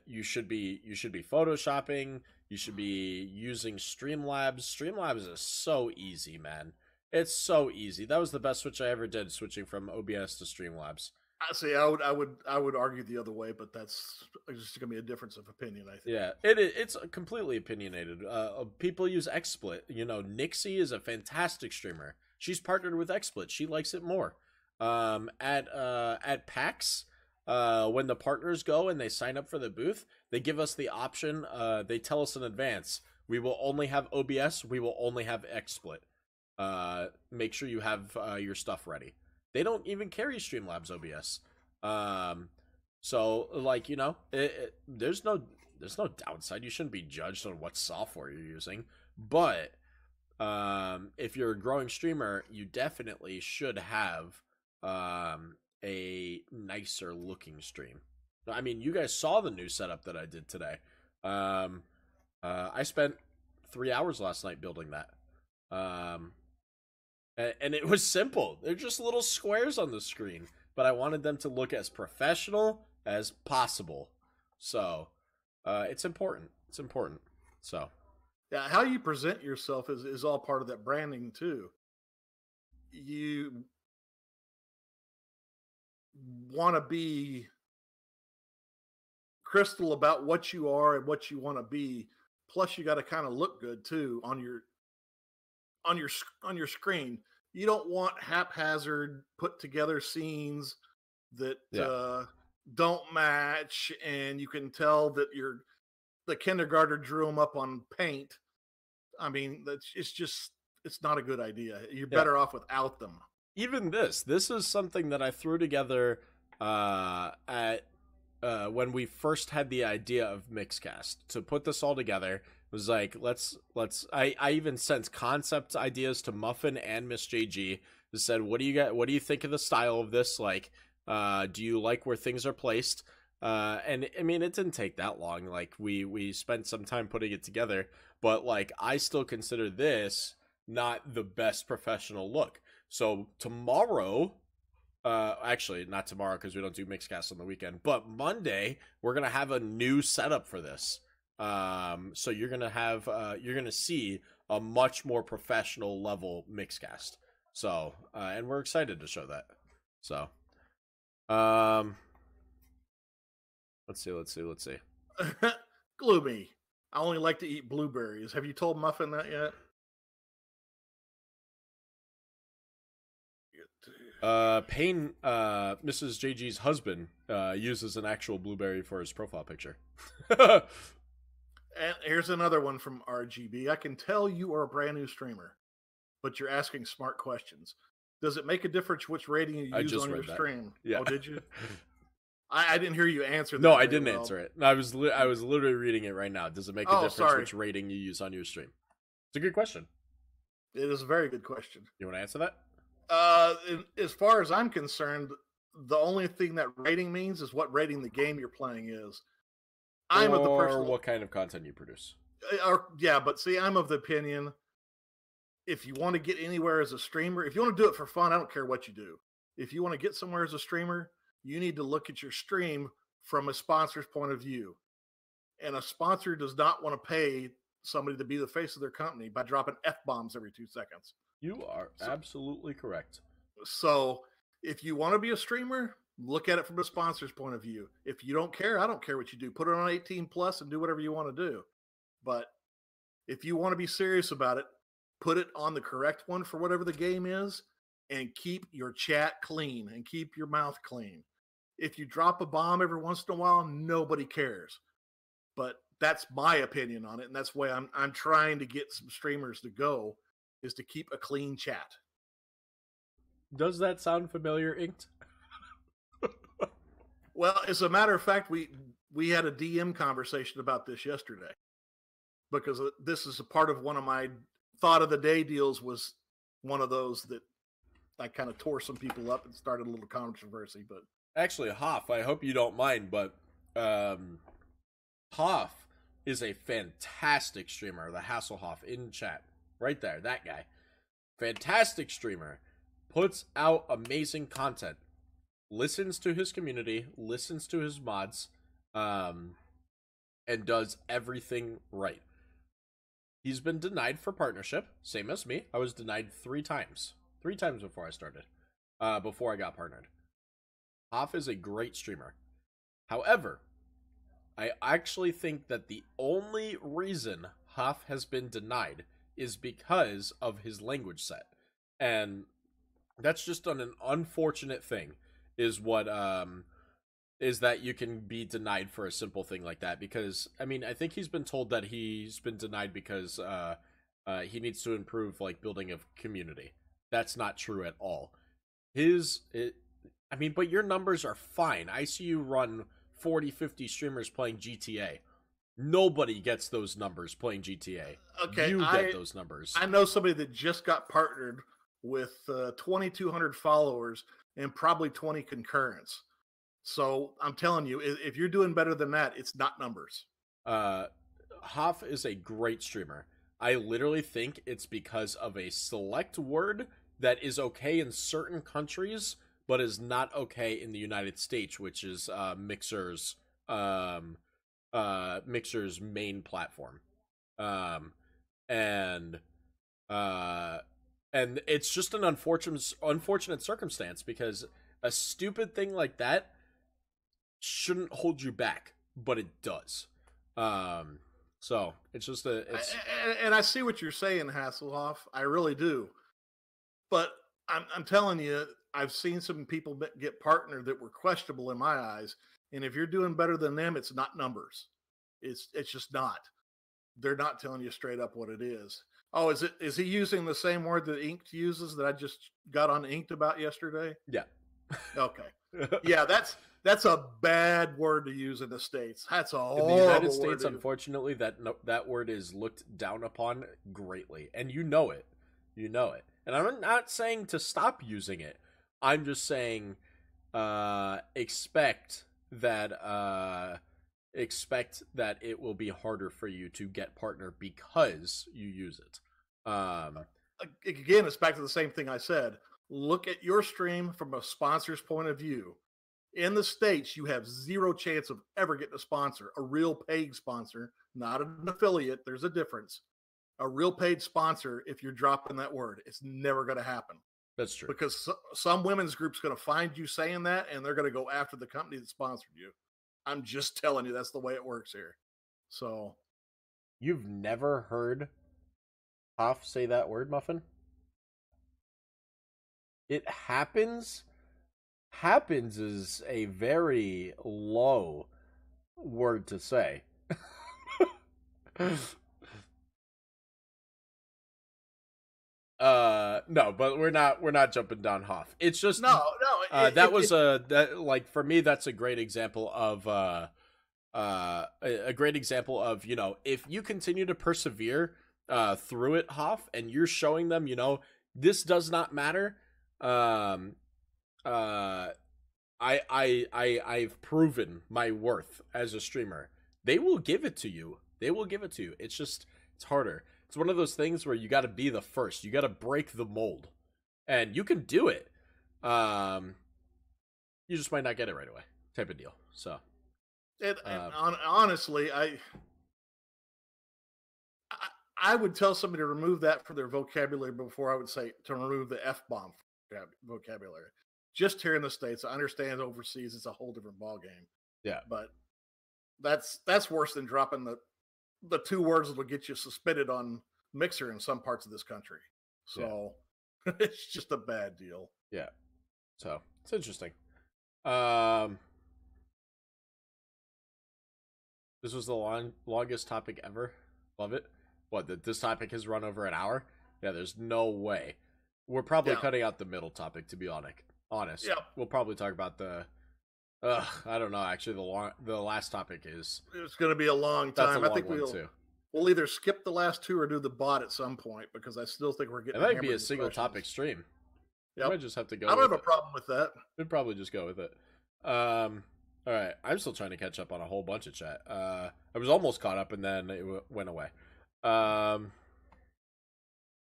you should be photoshopping. You should be using Streamlabs. Streamlabs is so easy, man. It's so easy. That was the best switch I ever did, switching from OBS to Streamlabs. I see. I would argue the other way, but that's just gonna be a difference of opinion, I think. Yeah, it's completely opinionated. People use XSplit. You know, Nixie is a fantastic streamer. She's partnered with XSplit. She likes it more. At PAX, when the partners go and they sign up for the booth, they give us the option. They tell us in advance, we will only have OBS. We will only have XSplit. Make sure you have your stuff ready. They don't even carry Streamlabs OBS. So like, you know, there's no downside. You shouldn't be judged on what software you're using. But if you're a growing streamer, you definitely should have a nicer looking stream. I mean, you guys saw the new setup that I did today. I spent 3 hours last night building that. And it was simple. They're just little squares on the screen, but I wanted them to look as professional as possible. So, it's important. It's important. So, yeah, how you present yourself is all part of that branding too. You want to be crystal about what you are and what you want to be. Plus, you got to kind of look good too on your screen. You don't want haphazard put together scenes that don't match, and you can tell that the kindergartner drew them up on paint. I mean, it's not a good idea. You're better off without them. Even this is something that I threw together at when we first had the idea of Mixcast. To put this all together, was like, let's I even sent concept ideas to Muffin and Miss JG. That said, what do you think of the style of this? Like, do you like where things are placed? And I mean, it didn't take that long. Like, we spent some time putting it together, but like, I still consider this not the best professional look. So tomorrow, actually not tomorrow because we don't do Mixcast on the weekend, but Monday we're gonna have a new setup for this. So you're gonna see a much more professional level Mixcast. So, and we're excited to show that. So, let's see. Gloomy. I only like to eat blueberries. Have you told Muffin that yet? Payne, Mrs. JG's husband, uses an actual blueberry for his profile picture. And here's another one from RGB. I can tell you are a brand new streamer, but you're asking smart questions. Does it make a difference which rating you use on your stream? Yeah. Oh, did you? I didn't hear you answer that. No, I didn't answer it. I was literally reading it right now. Does it make a difference which rating you use on your stream? It's a good question. It is a very good question. You want to answer that? As far as I'm concerned, the only thing that rating means is what rating the game you're playing is. I'm of the person. What kind of content you produce. Yeah, but see, I'm of the opinion, if you want to get anywhere as a streamer, if you want to do it for fun, I don't care what you do. If you want to get somewhere as a streamer, you need to look at your stream from a sponsor's point of view. And a sponsor does not want to pay somebody to be the face of their company by dropping F-bombs every 2 seconds. You are absolutely correct. So if you want to be a streamer, look at it from a sponsor's point of view. If you don't care, I don't care what you do. Put it on 18 plus and do whatever you want to do. But if you want to be serious about it, put it on the correct one for whatever the game is, and keep your chat clean and keep your mouth clean. If you drop a bomb every once in a while, nobody cares. But that's my opinion on it, and that's why I'm trying to get some streamers to go, is to keep a clean chat. Does that sound familiar, Inked? Well, as a matter of fact, we had a DM conversation about this yesterday, because this is a part of one of my thought of the day deals. Was one of those that I kind of tore some people up and started a little controversy. But Actually, Hoff, I hope you don't mind, but Hoff is a fantastic streamer. The Hasselhoff in chat, right there, that guy, fantastic streamer, puts out amazing content, listens to his community, listens to his mods, and does everything right. He's been denied for partnership, same as me. I was denied 3 times. 3 times before I started, before I got partnered. Hoff is a great streamer. However, I actually think that the only reason Hoff has been denied is because of his language set. And that's just an unfortunate thing, is what is that you can be denied for a simple thing like that. Because I mean, I think he's been told that he's been denied because he needs to improve like building a community. That's not true at all. I mean, but your numbers are fine. I see you run 40, 50 streamers playing GTA. Nobody gets those numbers playing GTA. Okay, you get those numbers. I know somebody that just got partnered with 2,200 followers and probably 20 concurrents. So I'm telling you, if you're doing better than that, it's not numbers. Hoff is a great streamer. I literally think it's because of a select word that is okay in certain countries, but is not okay in the United States, which is Mixer's Mixer's main platform. And it's just an unfortunate circumstance, because a stupid thing like that shouldn't hold you back, but it does. So it's just and I see what you're saying, Hasselhoff. I really do. But I'm telling you, I've seen some people get partnered that were questionable in my eyes. And if you're doing better than them, it's not numbers. It's just not. They're not telling you straight up what it is. Oh, is he using the same word that Inked uses that I just got on Inked about yesterday? Yeah. Okay. Yeah, that's a bad word to use in the States. That's a horrible in the United word States, unfortunately, that word is looked down upon greatly, and you know it. You know it. And I'm not saying to stop using it. I'm just saying expect that it will be harder for you to get partner because you use it. Again, it's back to the same thing I said. Look at your stream from a sponsor's point of view. In the States, you have zero chance of ever getting a sponsor, a real paid sponsor, not an affiliate. There's a difference. A real paid sponsor, if you're dropping that word, it's never going to happen. That's true. Because some women's group's going to find you saying that, and they're going to go after the company that sponsored you. I'm just telling you, that's the way it works here. So, you've never heard Hoff say that word, Muffin? It happens. Happens is a very low word to say. No, but we're not jumping down Hoff. It's just that like for me, that's a great example of a great example of, you know, if you continue to persevere through it, Hoff, and you're showing them, you know, this does not matter. I've proven my worth as a streamer. They will give it to you. It's just, it's harder. It's one of those things where you got to be the first. You got to break the mold, and you can do it. You just might not get it right away, type of deal. So, honestly, I would tell somebody to remove that from their vocabulary before I would say to remove the F-bomb vocabulary. Just here in the States, I understand overseas it's a whole different ballgame. Yeah, but that's worse than dropping the 2 words that will get you suspended on Mixer in some parts of this country. So, It's just a bad deal. Yeah. So it's interesting. Um, this was the longest topic ever. Love it. What? That this topic has run over an hour? Yeah. There's no way. We're probably Yeah. cutting out the middle topic. To be honest, Yeah. we'll probably talk about the. I don't know. Actually, the last topic is It's going to be a long that's a time. long I think one too. we'll either skip the last two or do the bot at some point because I still think we're It getting. might hammered be a with single questions. topic stream. Yep. I might just have to go. I don't with have a it. problem with that. We'd probably just go with it. All right. I'm still trying to catch up on a whole bunch of chat. I was almost caught up and then it went away.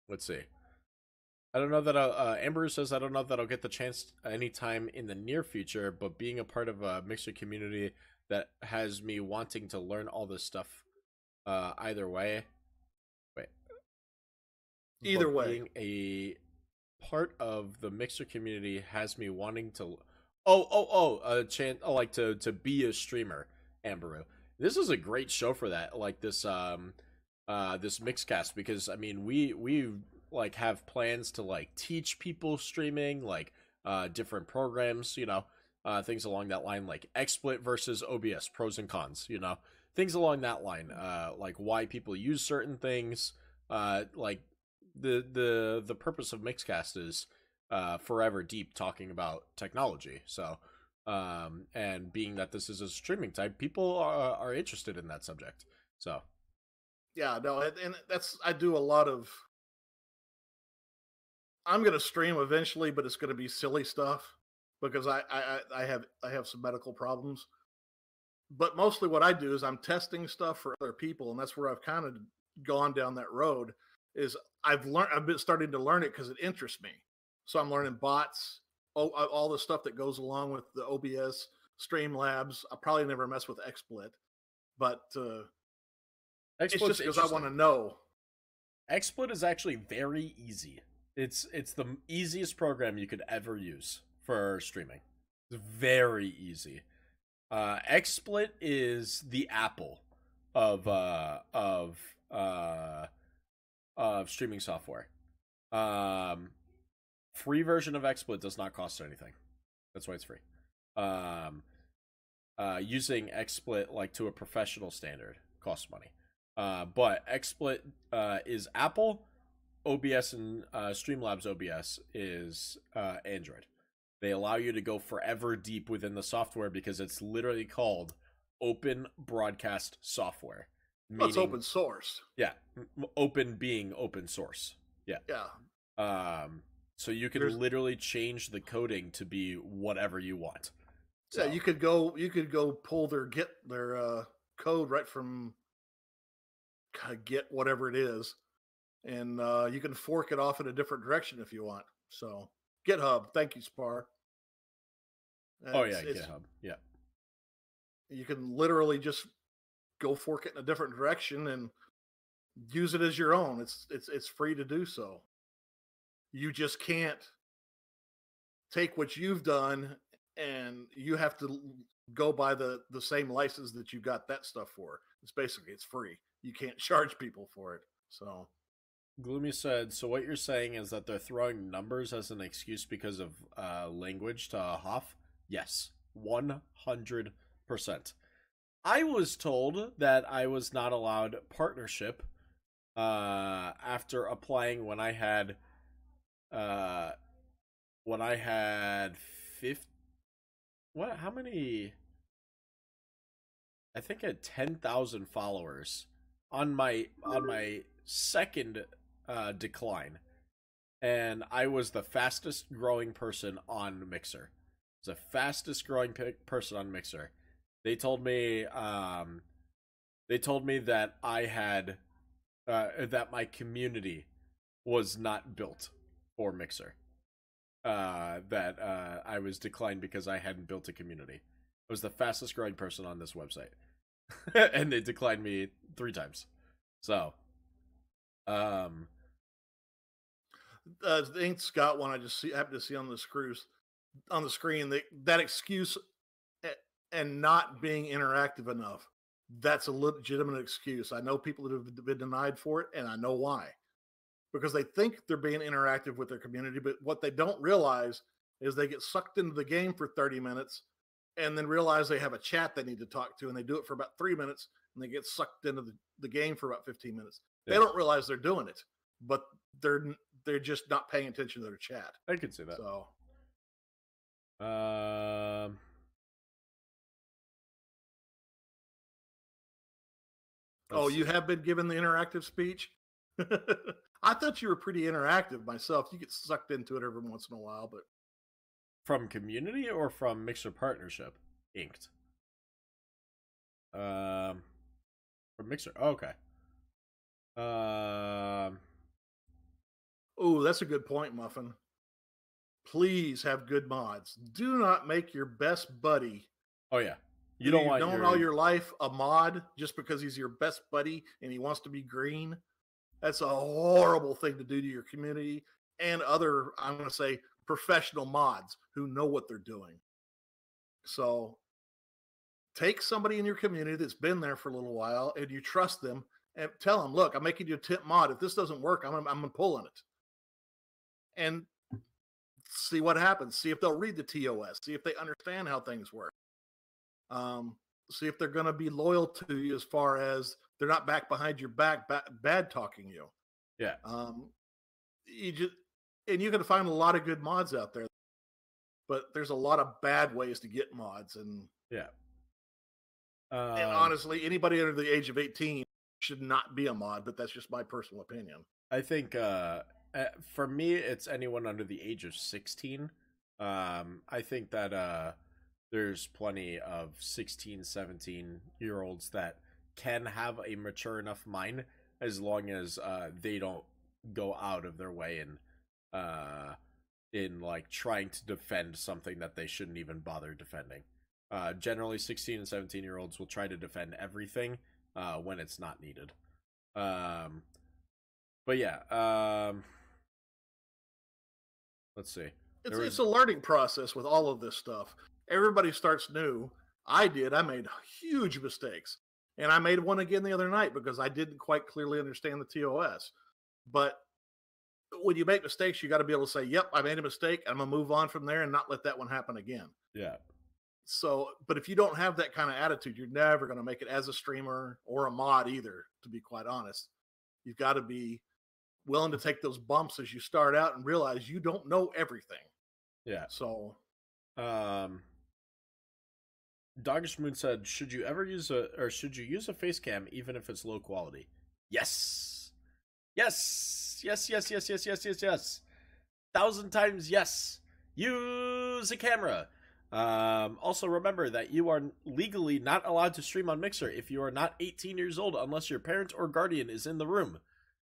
Let's see. I don't know that Amber says I don't know that I'll get the chance anytime in the near future, but being a part of a mixer community that has me wanting to learn all this stuff. Either way, wait. Either but way, being a part of the mixer community has me wanting to a chance like to be a streamer, Amberu. This is a great show for that, like this this Mixcast, because I mean we like have plans to like teach people streaming, like different programs, you know, things along that line, like XSplit versus OBS, pros and cons, you know, things along that line, like why people use certain things, like the purpose of Mixcast is forever deep talking about technology. So and being that this is a streaming type, people are interested in that subject. So yeah, no, and that's I do a lot of. I'm going to stream eventually, but it's going to be silly stuff because I have some medical problems. But mostly what I do is I'm testing stuff for other people, and that's where I've kind of gone down that road. Is I've been starting to learn it because it interests me. So I'm learning bots, all the stuff that goes along with the OBS, Streamlabs. I probably never mess with XSplit, but it's just because I want to know. XSplit is actually very easy. It's the easiest program you could ever use for streaming. It's very easy. XSplit is the Apple of streaming software. Free version of XSplit does not cost anything. That's why it's free. Using XSplit like to a professional standard costs money. But XSplit is Apple. OBS and Streamlabs OBS is Android. They allow you to go forever deep within the software because it's literally called open broadcast software. Meaning, it's open source. Yeah, open being open source. Yeah. Yeah. So you can literally change the coding to be whatever you want. So. Yeah, you could go pull their code right from Git, whatever it is, and you can fork it off in a different direction if you want. So GitHub, thank you, Spar. GitHub. Yeah. You can literally just go fork it in a different direction and use it as your own. It's free to do so. You just can't take what you've done and you have to go by the same license that you got that stuff for. It's free. You can't charge people for it. So Gloomy said, so what you're saying is that they're throwing numbers as an excuse because of language to Hoff? Yes, 100%. I was told that I was not allowed partnership after applying when I had 50, how many? I think I had 10,000 followers on my second decline, and I was the fastest growing person on Mixer. The fastest growing person on Mixer. They told me that I had that my community was not built for Mixer. That I was declined because I hadn't built a community. I was the fastest growing person on this website. And they declined me 3 times. So I think Scott one I just happened to see on the screen that excuse and not being interactive enough. That's a legitimate excuse. I know people that have been denied for it, and I know why. because they think they're being interactive with their community, but what they don't realize is they get sucked into the game for 30 minutes and then realize they have a chat they need to talk to, and they do it for about 3 minutes, and they get sucked into the game for about 15 minutes. Yeah. They don't realize they're doing it, but they're just not paying attention to their chat. I could see that. So, you have been given the interactive speech? I thought you were pretty interactive myself. You get sucked into it every once in a while, but from community or from Mixer Partnership Inked? From Mixer. Oh, okay. Oh, that's a good point, Muffin. Please have good mods. Do not make your best buddy. Oh yeah. You don't want all your life a mod just because he's your best buddy and he wants to be green. That's a horrible thing to do to your community and other, I'm going to say, professional mods who know what they're doing. So take somebody in your community that's been there for a little while and you trust them and tell them, look, I'm making you a tip mod. If this doesn't work, I'm pulling it. And see what happens. See if they'll read the TOS. See if they understand how things work. See if they're going to be loyal to you as far as they're not back behind your back, bad talking you. Yeah. You can find a lot of good mods out there, but there's a lot of bad ways to get mods. And yeah. And honestly, anybody under the age of 18 should not be a mod, but that's just my personal opinion. I think for me, it's anyone under the age of 16. I think that there's plenty of 16, 17-year-olds that can have a mature enough mind as long as they don't go out of their way in like trying to defend something that they shouldn't even bother defending. Generally 16 and 17-year-olds will try to defend everything when it's not needed. But yeah, let's see. It's a learning process with all of this stuff. Everybody starts new. I made huge mistakes. And I made one again the other night because I didn't quite clearly understand the TOS. But when you make mistakes, you got to be able to say, yep, I made a mistake. I'm going to move on from there and not let that one happen again. Yeah. So, but if you don't have that kind of attitude, you're never going to make it as a streamer or a mod either, to be quite honest. You've got to be willing to take those bumps as you start out and realize you don't know everything. Yeah. So, Doggish Moon said, should you use a face cam even if it's low quality? Yes. Yes. Yes, yes, yes, yes, yes, yes, yes. 1,000 times yes. Use a camera. Also remember that you are legally not allowed to stream on Mixer if you are not 18 years old unless your parent or guardian is in the room,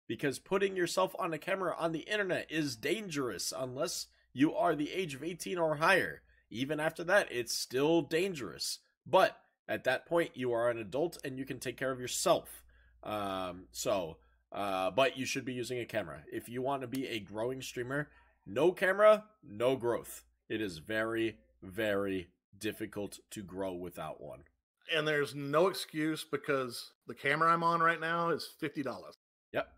because putting yourself on a camera on the internet is dangerous unless you are the age of 18 or higher. Even after that, it's still dangerous. But at that point, you are an adult and you can take care of yourself. But you should be using a camera. If you want to be a growing streamer, no camera, no growth. It is very, very difficult to grow without one. And there's no excuse because the camera I'm on right now is $50. Yep.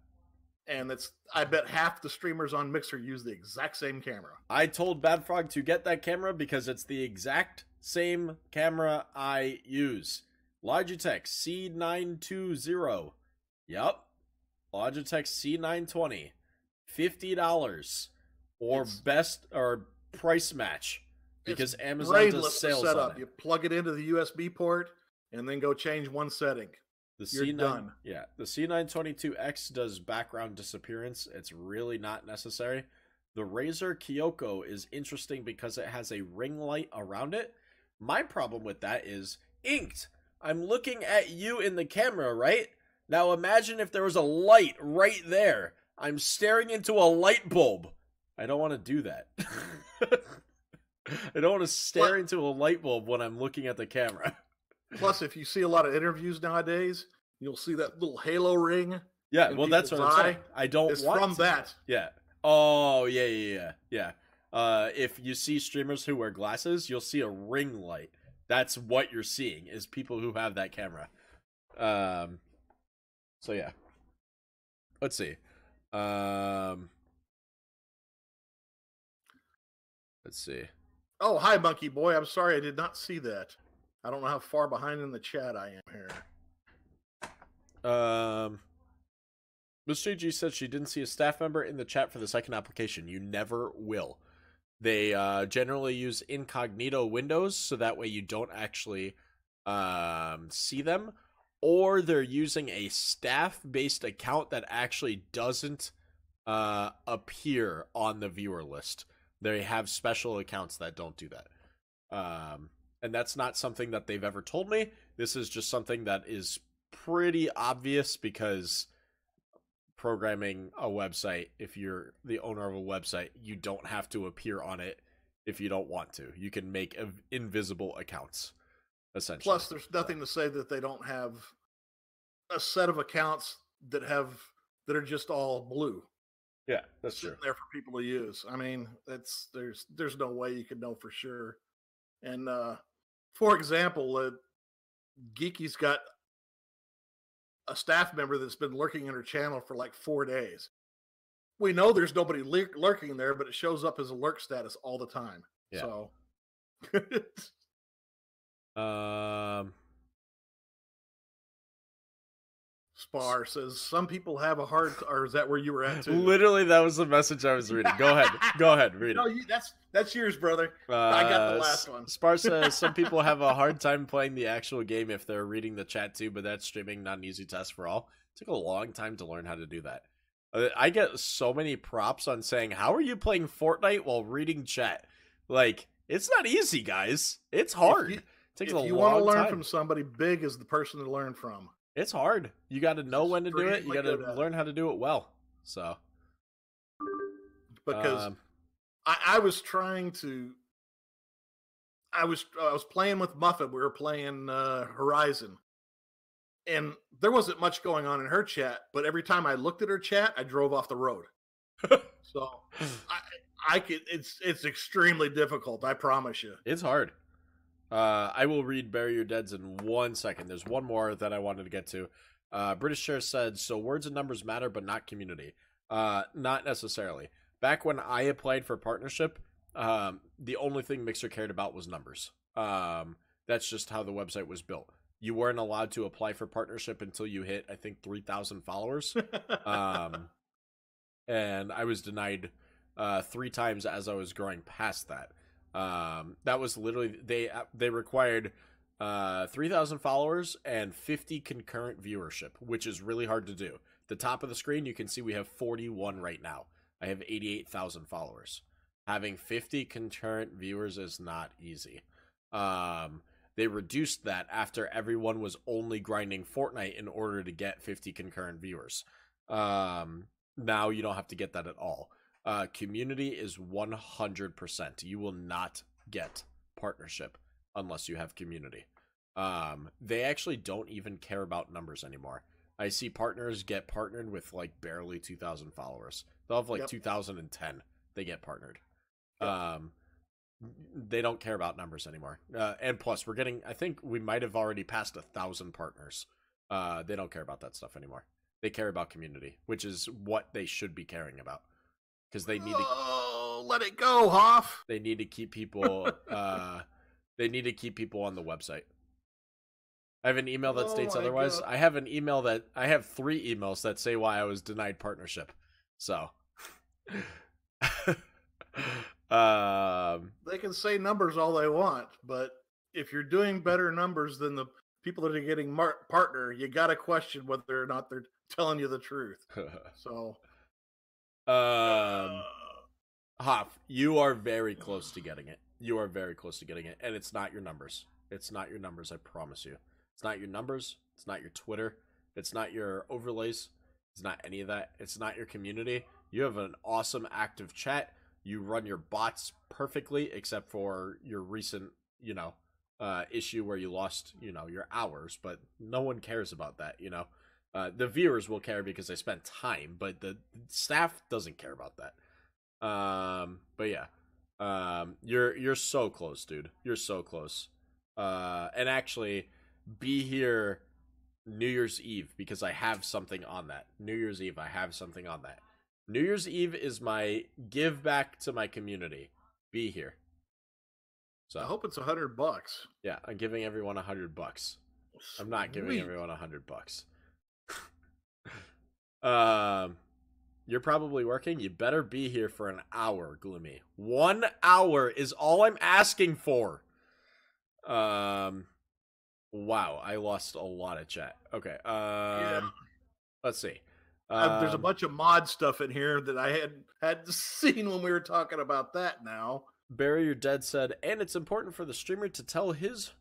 And I bet half the streamers on Mixer use the exact same camera. I told Bad Frog to get that camera because it's the exact same camera I use. Logitech C920. Yep. Logitech C920. $50. Or price match. Because Amazon does sales on it. You plug it into the USB port and then go change one setting. You're done. Yeah, the C922X does background disappearance. It's really not necessary. The Razer Kyoko is interesting because it has a ring light around it. My problem with that is, Inked, I'm looking at you in the camera, right? Now imagine if there was a light right there. I'm staring into a light bulb. I don't want to do that. I don't want to stare into a light bulb when I'm looking at the camera. Plus, if you see a lot of interviews nowadays, you'll see that little halo ring. Yeah, well, that's what I'm saying. I don't want from that. Yeah. Oh, yeah. If you see streamers who wear glasses, you'll see a ring light. That's what you're seeing, is people who have that camera. So, yeah. Let's see. Let's see. Oh, hi, Monkey Boy. I'm sorry I did not see that. I don't know how far behind in the chat I am here. Miss JG said she didn't see a staff member in the chat for the second application. You never will. They generally use incognito windows, so that way you don't actually see them. Or they're using a staff-based account that actually doesn't appear on the viewer list. They have special accounts that don't do that. And that's not something that they've ever told me. This is just something that is pretty obvious because programming a website, if you're the owner of a website, you don't have to appear on it if you don't want to. You can make invisible accounts, essentially. Plus, there's nothing to say that they don't have a set of accounts that are just all blue. Yeah, that's sitting true. there for people to use. I mean, there's no way you can know for sure. And for example, Geeky's got a staff member that's been lurking in her channel for like 4 days. We know there's nobody lurking there, but it shows up as a lurk status all the time. Yeah. So, Spar says some people have a hard. Or is that where you were at too? Literally, that was the message I was reading. Go ahead, go ahead, read it. That's yours, brother. I got the last one. Spar says some people have a hard time playing the actual game if they're reading the chat too, but that's streaming, not an easy test for all. It took a long time to learn how to do that. I get so many props on saying, "How are you playing Fortnite while reading chat?" Like, it's not easy, guys. It's hard. It takes a long time. If you want to learn from somebody, Big is the person to learn from. It's hard. You got to know when to do it. You got to learn how to do it well. So, because I was trying to, I was playing with Muffet. We were playing Horizon, and there wasn't much going on in her chat. But every time I looked at her chat, I drove off the road. So I could. It's extremely difficult. I promise you. It's hard. I will read Bury Your Deads in 1 second. There's one more that I wanted to get to. British Chair said, so words and numbers matter, but not community. Not necessarily. Back when I applied for partnership, the only thing Mixer cared about was numbers. That's just how the website was built. You weren't allowed to apply for partnership until you hit, I think, 3,000 followers. And I was denied 3 times as I was growing past that. That was literally, they required 3,000 followers and 50 concurrent viewership, which is really hard to do. The top of the screen, you can see we have 41 right now. I have 88,000 followers. Having 50 concurrent viewers is not easy. They reduced that after everyone was only grinding Fortnite in order to get 50 concurrent viewers. Now you don't have to get that at all. Community is 100%. You will not get partnership unless you have community. They actually don't even care about numbers anymore. I see partners get partnered with like barely 2,000 followers. They'll have like 2,010. They get partnered. Yep. They don't care about numbers anymore. And plus, I think we might have already passed 1,000 partners. They don't care about that stuff anymore. They care about community, which is what they should be caring about. Because they need to let it go, Hoff. They need to keep people they need to keep people on the website. I have an email that states otherwise. God. I have 3 emails that say why I was denied partnership. So they can say numbers all they want, but if you're doing better numbers than the people that are getting partner, you got to question whether or not they're telling you the truth. So Hoff, you are very close to getting it. You are very close to getting it, and it's not your numbers. It's not your numbers, I promise you. It's not your numbers. It's not your Twitter. It's not your overlays. It's not any of that. It's not your community. You have an awesome active chat. You run your bots perfectly, except for your recent, issue where you lost, your hours, but no one cares about that, The viewers will care because they spent time, but the staff doesn't care about that. But yeah, you're so close, dude. You're so close. And actually, be here New Year's Eve because I have something on that. New Year's Eve, I have something on that. New Year's Eve is my give back to my community. Be here. So I hope it's $100. yeah, I'm giving everyone $100. I'm not giving everyone $100. You're probably working. You better be here for an hour, Gloomy. 1 hour is all I'm asking for. Wow, I lost a lot of chat. Okay. Yeah. Let's see. There's a bunch of mod stuff in here that I had seen when we were talking about that now. Barry Your Dead said, and it's important for the streamer to tell his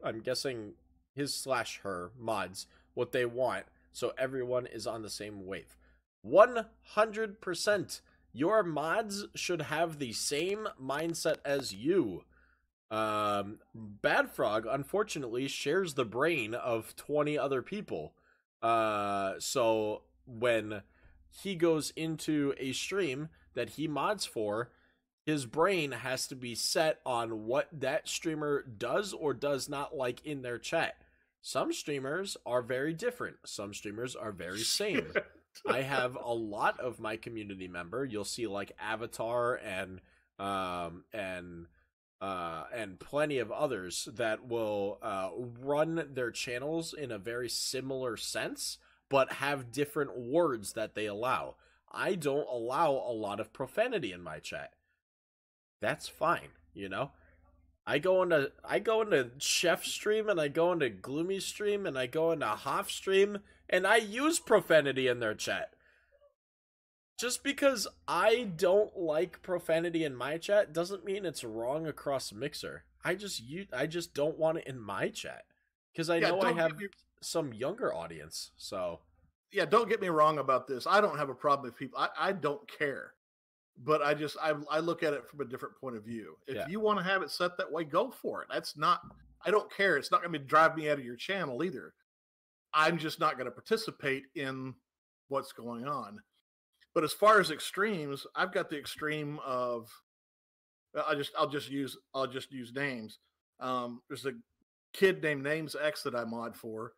I'm guessing his/her mods what they want so everyone is on the same wave. 100%. Your mods should have the same mindset as you. Bad Frog, unfortunately, shares the brain of 20 other people. So when he goes into a stream that he mods for, his brain has to be set on what that streamer does or does not like in their chat. Some streamers are very different. Some streamers are very same. I have a lot of my community member. You'll see like Avatar and plenty of others that will run their channels in a very similar sense, but have different words that they allow. I don't allow a lot of profanity in my chat. That's fine, you know. I go into Chef stream and I go into Gloomy stream and I go into Hoff stream and I use profanity in their chat. Just because I don't like profanity in my chat doesn't mean it's wrong across Mixer. I just don't want it in my chat because I know I have some younger audience. So yeah, don't get me wrong about this. I don't have a problem with people. I don't care, but I look at it from a different point of view. If you want to have it set that way, go for it. I don't care. It's not going to drive me out of your channel either. I'm just not going to participate in what's going on. But as far as extremes, I've got the extreme of I'll just use names. There's a kid named Names X that I mod for.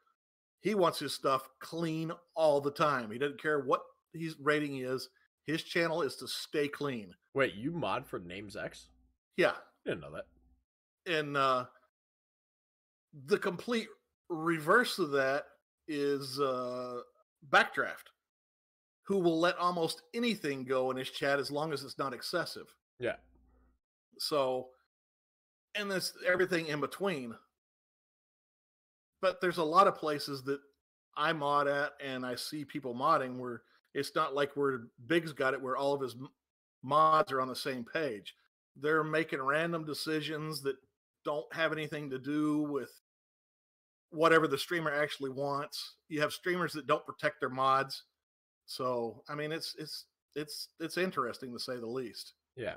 He wants his stuff clean all the time. He doesn't care what his rating is. His channel is to stay clean. Wait, you mod for Names X? Yeah. Didn't know that. And the complete reverse of that is Backdraft, who will let almost anything go in his chat as long as it's not excessive. Yeah. So, and there's everything in between. But there's a lot of places that I mod at and I see people modding where it's not like where Big's got it where all of his mods are on the same page. They're making random decisions that don't have anything to do with whatever the streamer actually wants. You have streamers that don't protect their mods. So, I mean, it's interesting to say the least. Yeah.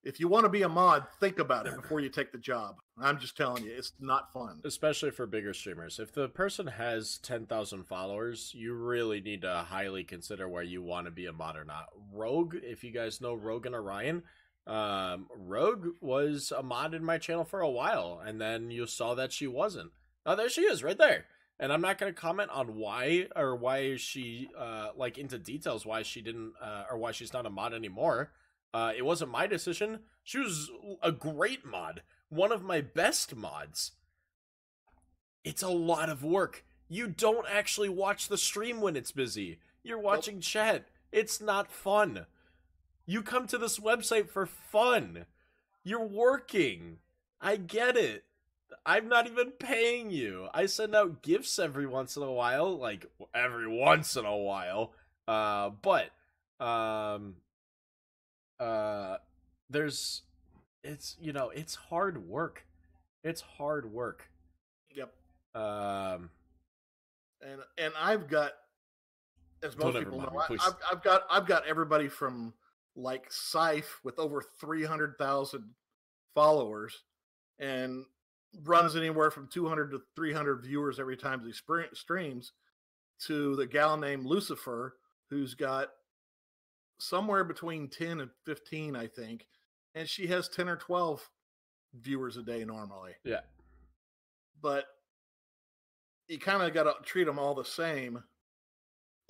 If you want to be a mod, think about it before you take the job. I'm just telling you, it's not fun. Especially for bigger streamers. If the person has 10,000 followers, you really need to highly consider where you want to be a mod or not. Rogue, if you guys know Rogue and Orion, Rogue was a mod in my channel for a while, and then you saw that she wasn't. Oh, there she is, right there. And I'm not going to comment on why she, like, into details why she didn't, or why she's not a mod anymore. It wasn't my decision. She was a great mod. One of my best mods. It's a lot of work. You don't actually watch the stream when it's busy. You're watching chat. It's not fun. You come to this website for fun. You're working. I get it. I'm not even paying you. I send out gifts every once in a while. Like, every once in a while. There's, it's, you know, it's hard work. It's hard work. Yep. And I've got, as most people know, I've got everybody from like Scythe with over 300,000 followers and runs anywhere from 200 to 300 viewers every time he streams, to the gal named Lucifer, who's got somewhere between 10 and 15, I think, and she has 10 or 12 viewers a day normally. Yeah. But you kind of got to treat them all the same,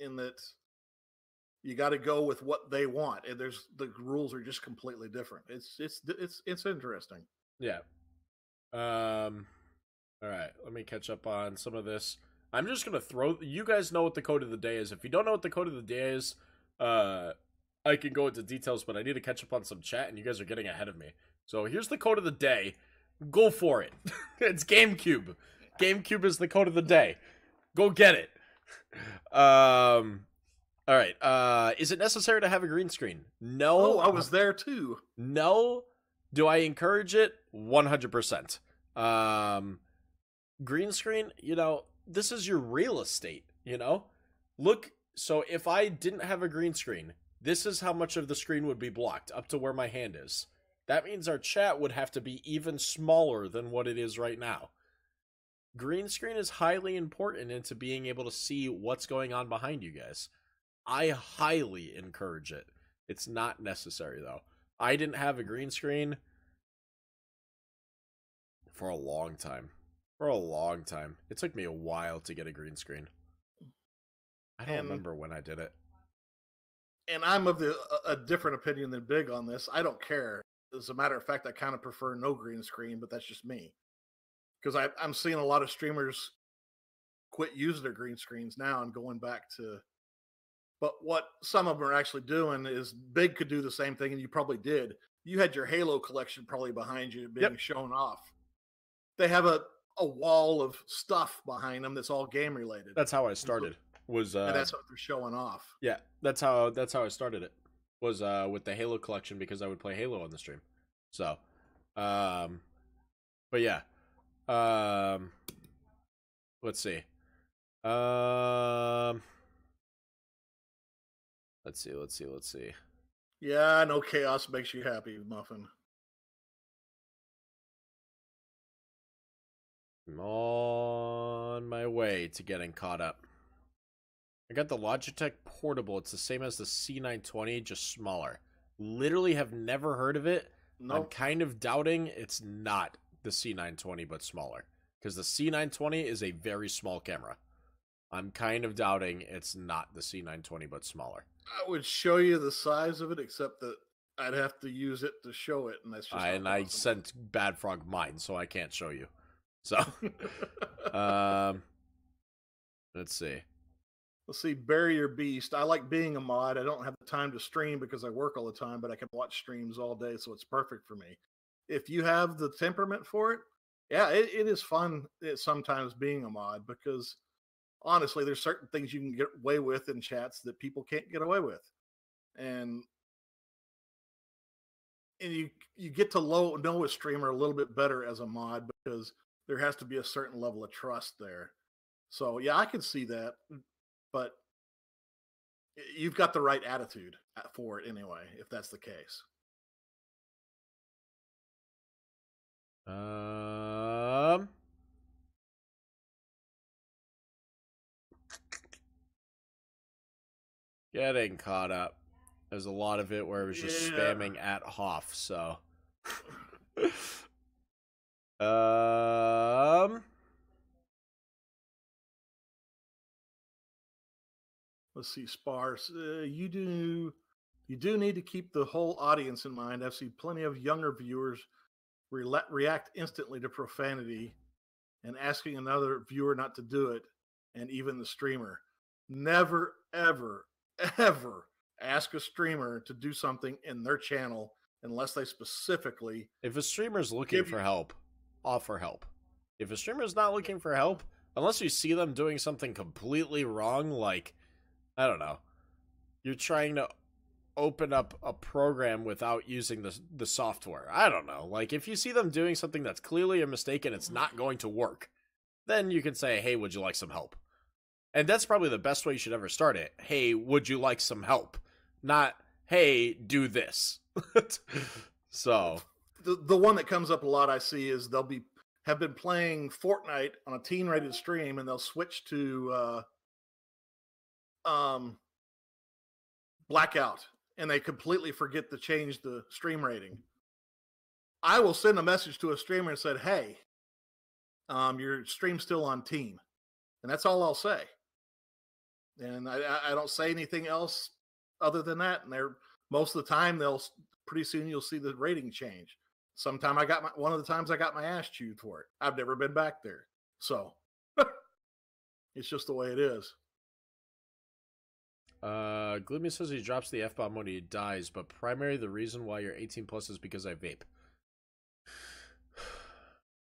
in that You got to go with what they want, and the rules are just completely different. It's interesting. Yeah. All right, let me catch up on some of this. I'm just gonna throw. You guys know what the code of the day is. If you don't know what the code of the day is, I can go into details, but I need to catch up on some chat, and you guys are getting ahead of me. So here's the code of the day. Go for it. It's GameCube. GameCube is the code of the day. Go get it. All right. Is it necessary to have a green screen? No. Oh, I was there too. No. Do I encourage it? 100%. Green screen, this is your real estate, Look, so if I didn't have a green screen, this is how much of the screen would be blocked, up to where my hand is. That means our chat would have to be even smaller than what it is right now. Green screen is highly important into being able to see what's going on behind you guys. I highly encourage it. It's not necessary, though. I didn't have a green screen for a long time. It took me a while to get a green screen. I don't remember when I did it. And I'm of a different opinion than Big on this. I don't care. As a matter of fact, I kind of prefer no green screen, but that's just me. Because I'm seeing a lot of streamers quit using their green screens now and going back to... But what some of them are actually doing is Big could do the same thing, and you probably did. You had your Halo collection probably behind you being shown off. They have a wall of stuff behind them that's all game related. That's how I started. And that's what they're showing off. Yeah, that's how I started it. Was with the Halo collection, because I would play Halo on the stream. So, but yeah. Let's see. Let's see. Yeah, I know chaos makes you happy, Muffin. I'm on my way to getting caught up. I got the Logitech Portable. It's the same as the C920, just smaller. Literally have never heard of it. Nope. I'm kind of doubting it's not the C920, but smaller. Because the C920 is a very small camera. I'm kind of doubting it's not the C920, but smaller. I would show you the size of it, except that I'd have to use it to show it, and that's just... I sent Bad Frog mine, so I can't show you. So, let's see. Let's see, Bury Your Beast. I like being a mod. I don't have the time to stream because I work all the time, but I can watch streams all day, so it's perfect for me. If you have the temperament for it, yeah, it is fun sometimes being a mod, because honestly, there's certain things you can get away with in chats that people can't get away with. And you get to know a streamer a little bit better as a mod, because there has to be a certain level of trust there. So yeah, I can see that, but you've got the right attitude for it anyway, if that's the case. Getting caught up. There's a lot of it where it was just spamming at Hoff, so. Let's see, Sparse. You do need to keep the whole audience in mind. I've seen plenty of younger viewers react instantly to profanity and asking another viewer not to do it, and even the streamer. Never, ever, ever ask a streamer to do something in their channel unless they specifically... If a streamer's looking for help, offer help. If a streamer's not looking for help, unless you see them doing something completely wrong, like, I don't know, you're trying to open up a program without using the software. I don't know. Like, if you see them doing something that's clearly a mistake and it's not going to work, then you can say, hey, would you like some help? And that's probably the best way you should ever start it. Hey, would you like some help? Not, hey, do this. So the one that comes up a lot I see is have been playing Fortnite on a teen-rated stream, and they'll switch to blackout, and they completely forget to change the stream rating. I will send a message to a streamer and said, hey, your stream's still on teen. And that's all I'll say. And I don't say anything else other than that, and they're most of the time pretty soon you'll see the rating change. One of the times I got my ass chewed for it. I've never been back there, so it's just the way it is. Gloomy says he drops the F-bomb when he dies, but primarily the reason why you're 18 plus is because I vape.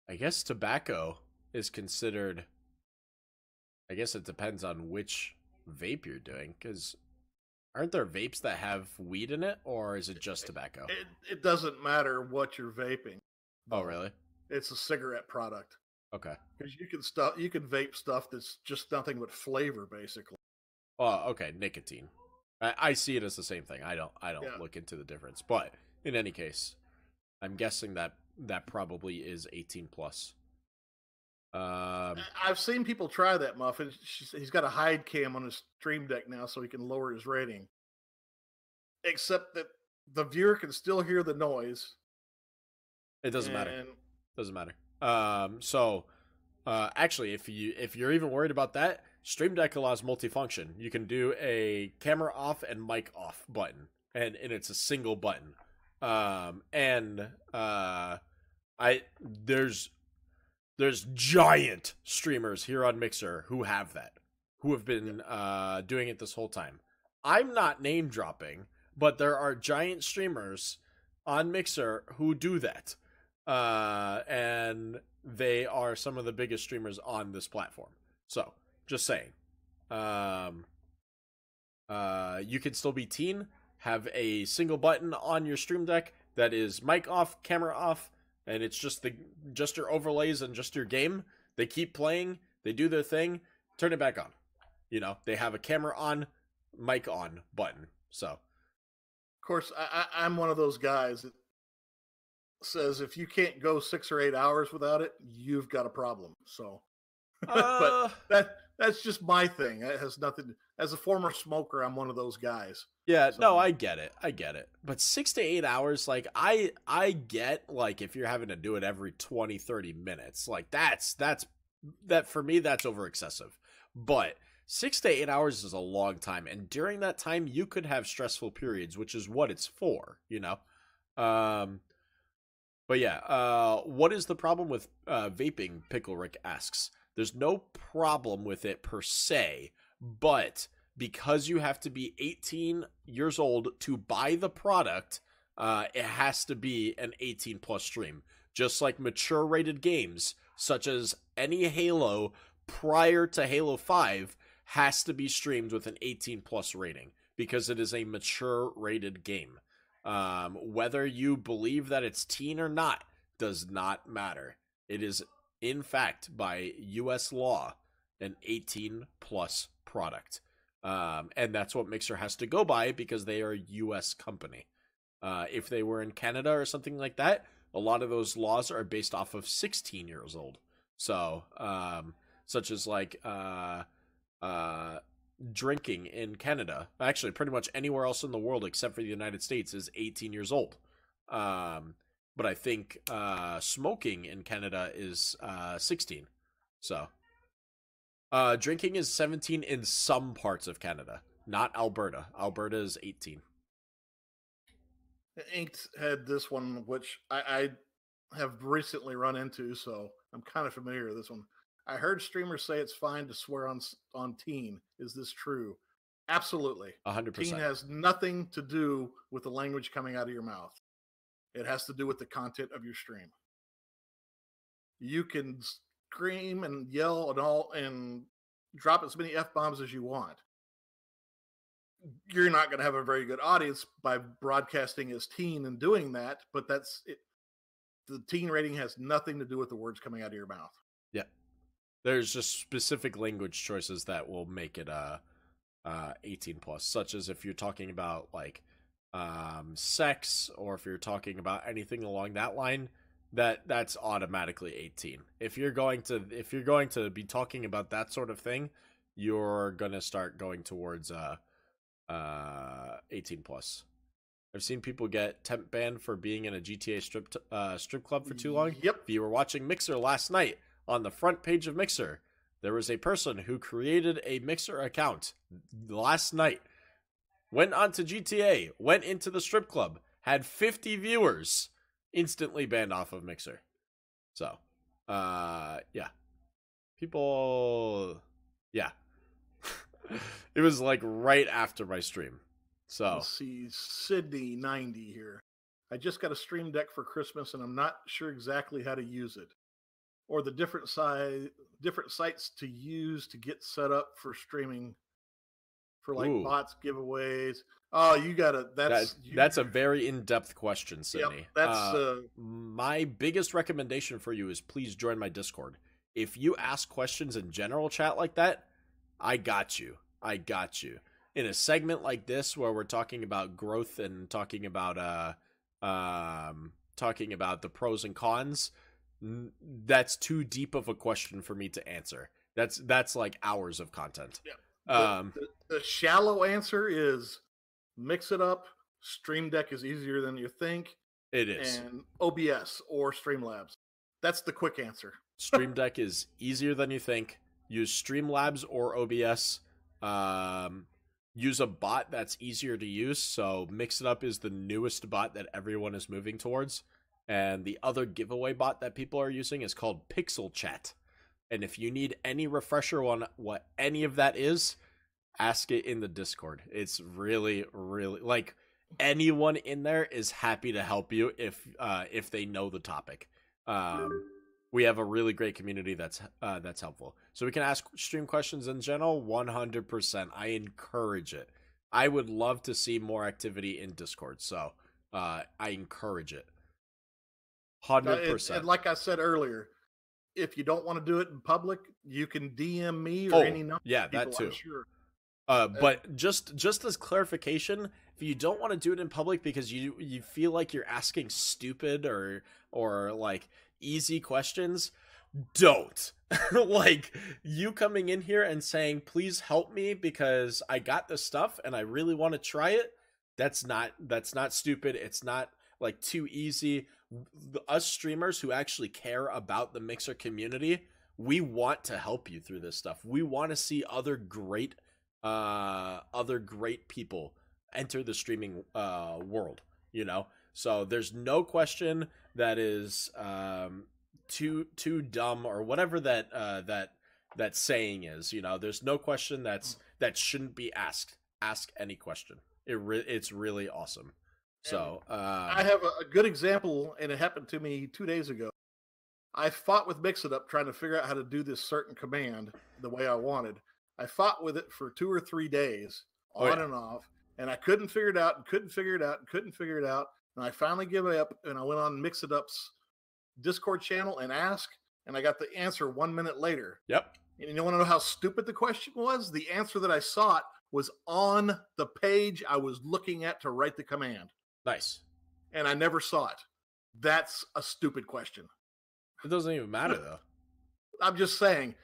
I guess tobacco is considered... I guess it depends on which vape you're doing, because aren't there vapes that have weed in it, or is it just tobacco? It doesn't matter what you're vaping. Oh, really? It's a cigarette product. Okay. Because you can vape stuff that's just nothing but flavor, basically. Oh, okay, nicotine. I see it as the same thing. I don't look into the difference, but in any case, I'm guessing that probably is 18 plus. I've seen people try that, Muffin. He's got a hide cam on his stream deck now, so he can lower his rating. Except that the viewer can still hear the noise. It doesn't matter. Doesn't matter. Actually, if you're even worried about that, Stream Deck allows multifunction. You can do a camera off and mic off button, and it's a single button. There's giant streamers here on Mixer who have that, who have been doing it this whole time. I'm not name dropping, but there are giant streamers on Mixer who do that. And they are some of the biggest streamers on this platform. So, just saying. You can still be teen, have a single button on your stream deck that is mic off, camera off, and it's just your overlays and just your game. They keep playing, they do their thing, turn it back on. You know, they have a camera on, mic on button. So, of course, I'm one of those guys that says if you can't go 6 or 8 hours without it, you've got a problem. So, but that's just my thing. It has nothing. As a former smoker, I'm one of those guys. Yeah, so. No, I get it. But 6 to 8 hours, like I get, like, if you're having to do it every 20, 30 minutes, like that for me, that's over excessive. But 6 to 8 hours is a long time, and during that time, you could have stressful periods, which is what it's for, you know. But yeah, what is the problem with vaping? Pickle Rick asks. There's no problem with it per se, but because you have to be 18 years old to buy the product, it has to be an 18 plus stream. Just like mature rated games, such as any Halo prior to Halo 5, has to be streamed with an 18 plus rating because it is a mature rated game. Whether you believe that it's teen or not does not matter. It is, in fact, by U.S. law, an 18 plus product. And that's what Mixer has to go by because they are a U.S. company. If they were in Canada or something like that, a lot of those laws are based off of 16 years old. So, such as like drinking in Canada, actually pretty much anywhere else in the world except for the United States, is 18 years old. But I think smoking in Canada is 16. So drinking is 17 in some parts of Canada, not Alberta. Alberta is 18. Inked had this one, which I have recently run into, so I'm kind of familiar with this one. I heard streamers say it's fine to swear on teen. Is this true? Absolutely. 100%. Teen has nothing to do with the language coming out of your mouth. It has to do with the content of your stream. You can scream and yell and drop as many F-bombs as you want. You're not going to have a very good audience by broadcasting as teen and doing that, but that's it. The teen rating has nothing to do with the words coming out of your mouth. Yeah. There's just specific language choices that will make it 18 plus, such as if you're talking about like sex, or if you're talking about anything along that line, that's automatically 18. If you're going to be talking about that sort of thing, you're gonna start going towards 18 plus. I've seen people get temp banned for being in a GTA strip club for too long. Yep. If you were watching Mixer last night, on the front page of Mixer, there was a person who created a Mixer account last night went on to GTA, went into the strip club, had 50 viewers, instantly banned off of Mixer. So, yeah. People, yeah. It was like right after my stream. So, let's see, Sydney 90 here. I just got a Stream Deck for Christmas, and I'm not sure exactly how to use it, or the different sites to use to get set up for streaming, for like ooh, bots, giveaways. Oh, you gotta. that's a very in-depth question, Sydney. Yep, that's my biggest recommendation for you is please join my Discord. If you ask questions in general chat like that, I got you. I got you. In a segment like this where we're talking about growth and talking about the pros and cons, that's too deep of a question for me to answer. That's like hours of content. Yeah. The shallow answer is mix it up. Stream Deck is easier than you think. It is. And OBS or Streamlabs. That's the quick answer. Stream Deck is easier than you think. Use Streamlabs or OBS. Use a bot that's easier to use. So Mix It Up is the newest bot that everyone is moving towards. And the other giveaway bot that people are using is called Pixel Chat. And if you need any refresher on what any of that is, ask it in the Discord. It's really, really, like, anyone in there is happy to help you if they know the topic. We have a really great community that's helpful. So we can ask stream questions in general. 100%. I encourage it. I would love to see more activity in Discord. So I encourage it. 100%. And like I said earlier, if you don't want to do it in public, you can DM me or any number. Yeah, people, that too. I'm sure. But just as clarification, if you don't want to do it in public because you feel like you're asking stupid or like easy questions, don't. Like, you coming in here and saying, please help me because I got this stuff and I really want to try it, that's not stupid. It's not like too easy. Us streamers who actually care about the Mixer community, we want to help you through this stuff. We want to see other great people enter the streaming world, you know? So there's no question that is too dumb or whatever that saying is, you know. There's no question that shouldn't be asked. Ask any question. It's really awesome. So I have a good example, and it happened to me 2 days ago. I fought with Mix It Up trying to figure out how to do this certain command the way I wanted. I fought with it for 2 or 3 days, on and off, and I couldn't figure it out, and couldn't figure it out. And I finally gave up, and I went on Mix It Up's Discord channel and asked, and I got the answer 1 minute later. Yep. And you want to know how stupid the question was? The answer that I sought was on the page I was looking at to write the command. Nice. And I never saw it. That's a stupid question. It doesn't even matter, though. I'm just saying,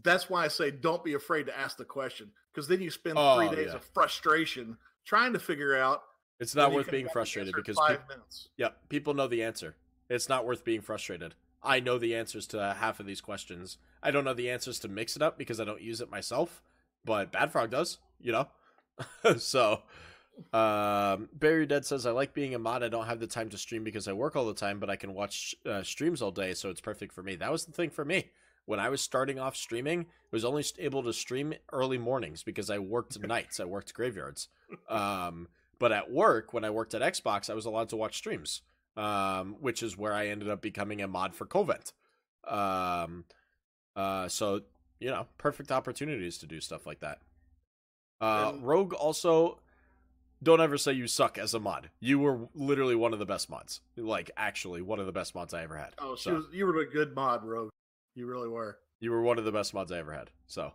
that's why I say don't be afraid to ask the question, because then you spend 3 days of frustration trying to figure out. It's not worth being frustrated because 5 minutes. People know the answer. It's not worth being frustrated. I know the answers to half of these questions. I don't know the answers to Mix It Up because I don't use it myself, but Bad Frog does, you know? So, Barry Dead says, I like being a mod. I don't have the time to stream because I work all the time, but I can watch streams all day, so it's perfect for me. That was the thing for me. When I was starting off streaming, I was only able to stream early mornings because I worked nights. I worked graveyards. But at work, when I worked at Xbox, I was allowed to watch streams, which is where I ended up becoming a mod for Covent. So, you know, perfect opportunities to do stuff like that. Rogue also, don't ever say you suck as a mod. You were literally one of the best mods. Like, actually, one of the best mods I ever had. Oh, you were a good mod, Rogue. You really were. You were one of the best mods I ever had. So,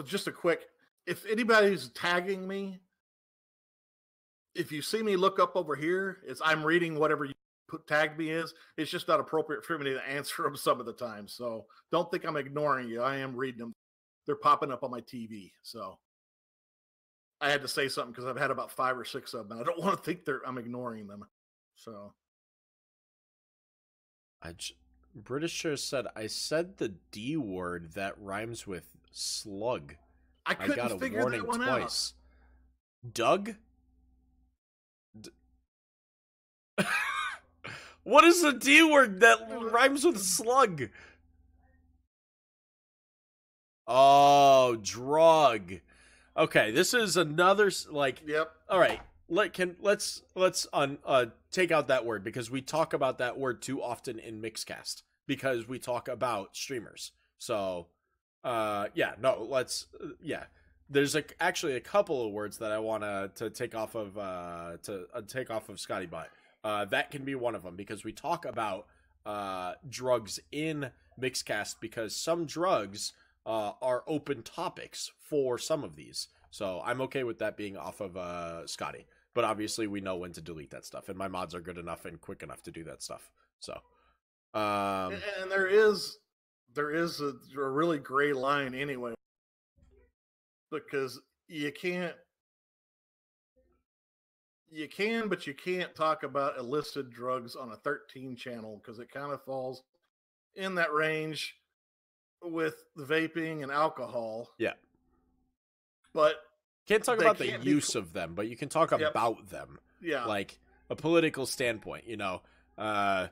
just a quick, if anybody's tagging me, if you see me look up over here, I'm reading whatever you tagged me is. It's just not appropriate for me to answer them some of the time. So don't think I'm ignoring you. I am reading them. They're popping up on my TV. So I had to say something because I've had about 5 or 6 of them. And I don't want to think I'm ignoring them. So Britisher said, I said the D word that rhymes with slug. I couldn't got a figure warning that one twice. Doug? What is the D word that rhymes with slug? Oh, drug. Okay, this is another Yep. All right, let's take out that word because we talk about that word too often in Mixcast because we talk about streamers. So, yeah. There's actually a couple of words that I want to take off of take off of Scotty Butt. That can be one of them because we talk about drugs in Mixcast because some drugs are open topics for some of these. So I'm okay with that being off of Scotty. But obviously we know when to delete that stuff, and my mods are good enough and quick enough to do that stuff. So, and there is a really gray line anyway, because you can, but you can't talk about illicit drugs on a 13 channel because it kind of falls in that range with the vaping and alcohol. Yeah. But can't talk about the use of them, but you can talk about them. Yeah. Like a political standpoint, like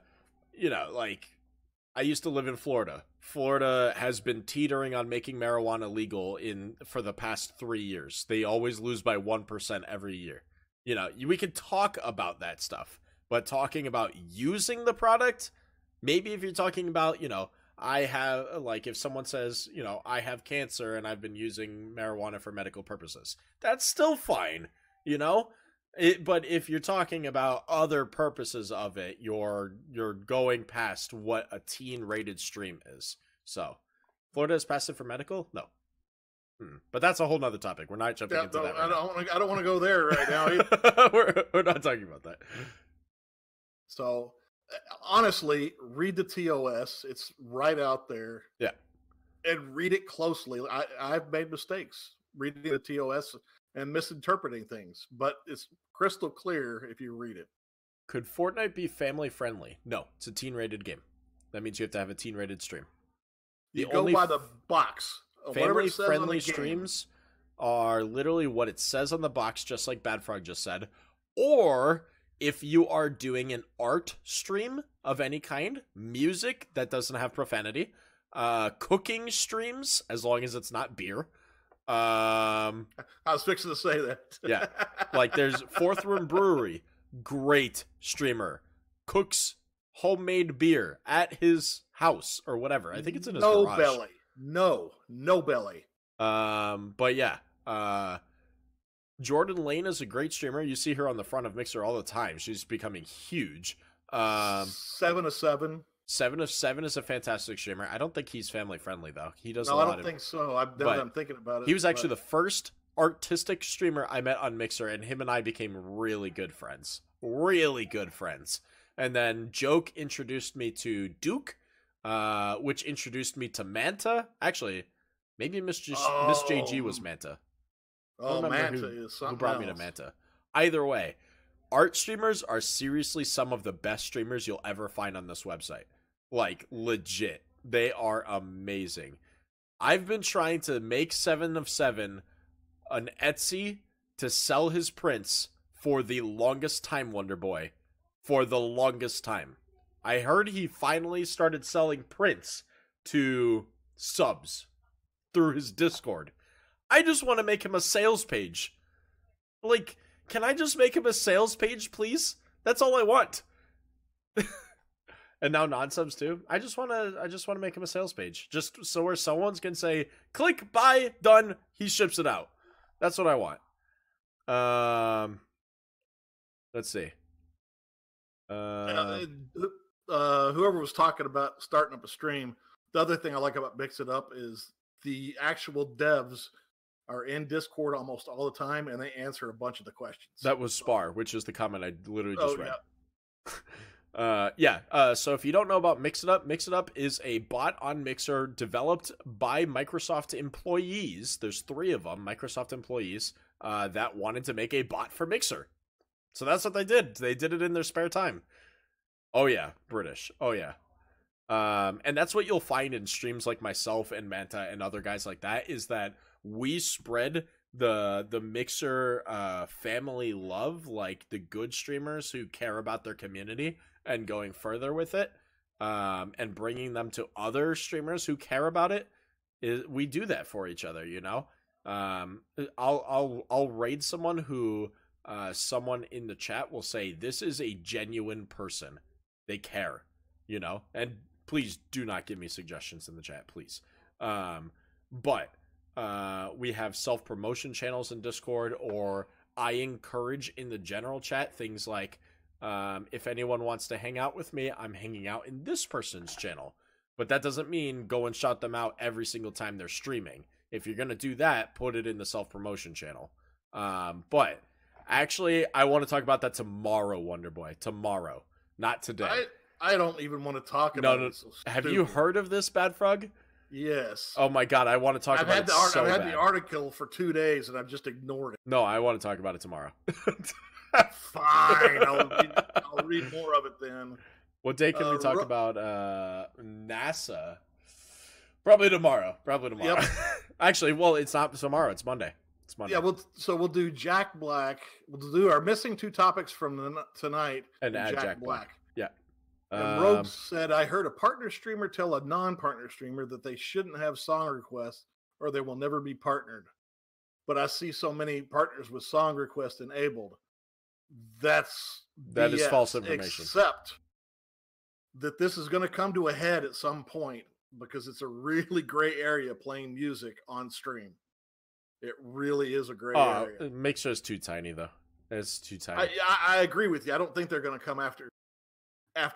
I used to live in Florida. Florida has been teetering on making marijuana legal for the past 3 years. They always lose by 1% every year. We can talk about that stuff, but talking about using the product, maybe if you're talking about, I have, if someone says, I have cancer and I've been using marijuana for medical purposes, that's still fine, but if you're talking about other purposes of it, you're going past what a teen rated stream is. So Florida is passed it for medical? No. But that's a whole nother topic. We're not jumping into that. I don't want to go there right now. we're not talking about that. So honestly, read the TOS. It's right out there. Yeah. And read it closely. I've made mistakes reading the TOS and misinterpreting things, but it's crystal clear if you read it. Could Fortnite be family friendly? No, it's a teen rated game. That means you have to have a teen rated stream. You go by the box. Family friendly streams are literally what it says on the box, just like Bad Frog just said. Or if you are doing an art stream of any kind, music that doesn't have profanity, cooking streams, as long as it's not beer. I was fixing to say that. Yeah. Like there's Fourth Room Brewery, great streamer, cooks homemade beer at his house or whatever. I think it's in his garage. No belly. But yeah, Jordan Lane is a great streamer. You see her on the front of Mixer all the time. She's becoming huge. 7 of 7. 7 of 7 is a fantastic streamer. I don't think he's family friendly though. He does. I don't think so. I'm thinking about it. He was actually the first artistic streamer I met on Mixer, and him and I became really good friends. Really good friends. And then Joke introduced me to Duke, which introduced me to Manta. Actually, maybe Miss JG was Manta. Oh, Manta is something. Who brought me to Manta? Either way, art streamers are seriously some of the best streamers you'll ever find on this website. Like, legit. They are amazing. I've been trying to make 7 of 7 an Etsy to sell his prints for the longest time, Wonderboy. For the longest time. I heard he finally started selling prints to subs through his Discord. I just want to make him a sales page. Like, can I just make him a sales page, please? That's all I want. And now non-subs too. I just want to make him a sales page, just so where someone can say, "Click, buy, done." He ships it out. That's what I want. Let's see. Whoever was talking about starting up a stream, the other thing I like about Mix It Up is the actual devs are in Discord almost all the time, and they answer a bunch of the questions. That was Spar, which is the comment I literally just read. So if you don't know about Mix It Up is a bot on Mixer developed by Microsoft employees. There's 3 of them, Microsoft employees, that wanted to make a bot for Mixer. So that's what they did. They did it in their spare time. Oh yeah, British. Oh yeah. And that's what you'll find in streams like myself and Manta and other guys like that, is that we spread the Mixer family love, like the good streamers who care about their community and going further with it, and bringing them to other streamers who care about it. We do that for each other, you know. I'll raid someone who someone in the chat will say this is a genuine person. They care, you know. And please do not give me suggestions in the chat, please. But we have self-promotion channels in Discord, or I encourage in the general chat things like, if anyone wants to hang out with me, I'm hanging out in this person's channel. But that doesn't mean go and shout them out every single time they're streaming. If you're going to do that, put it in the self-promotion channel. But actually, I want to talk about that tomorrow, Wonderboy. Tomorrow, not today. I don't even want to talk about it. So have you heard of this, Bad Frog? Yes. Oh my god, I want to talk about it so I've bad. had the article for 2 days, and I've just ignored it. No, I want to talk about it tomorrow. Fine, I'll read more of it then. What day can we talk about NASA? Probably tomorrow. Yep. Actually, well, it's not tomorrow. It's Monday. Yeah, we'll do Jack Black. We'll do our missing 2 topics from tonight. And add Jack Black. Yeah. And Rogue said, I heard a partner streamer tell a non-partner streamer that they shouldn't have song requests or they will never be partnered. But I see so many partners with song requests enabled. That BS, is false information. Except that this is going to come to a head at some point because it's a really gray area playing music on stream. It really is a gray area. Mixer is too tiny, though. It's too tiny. I agree with you. I don't think they're going to come after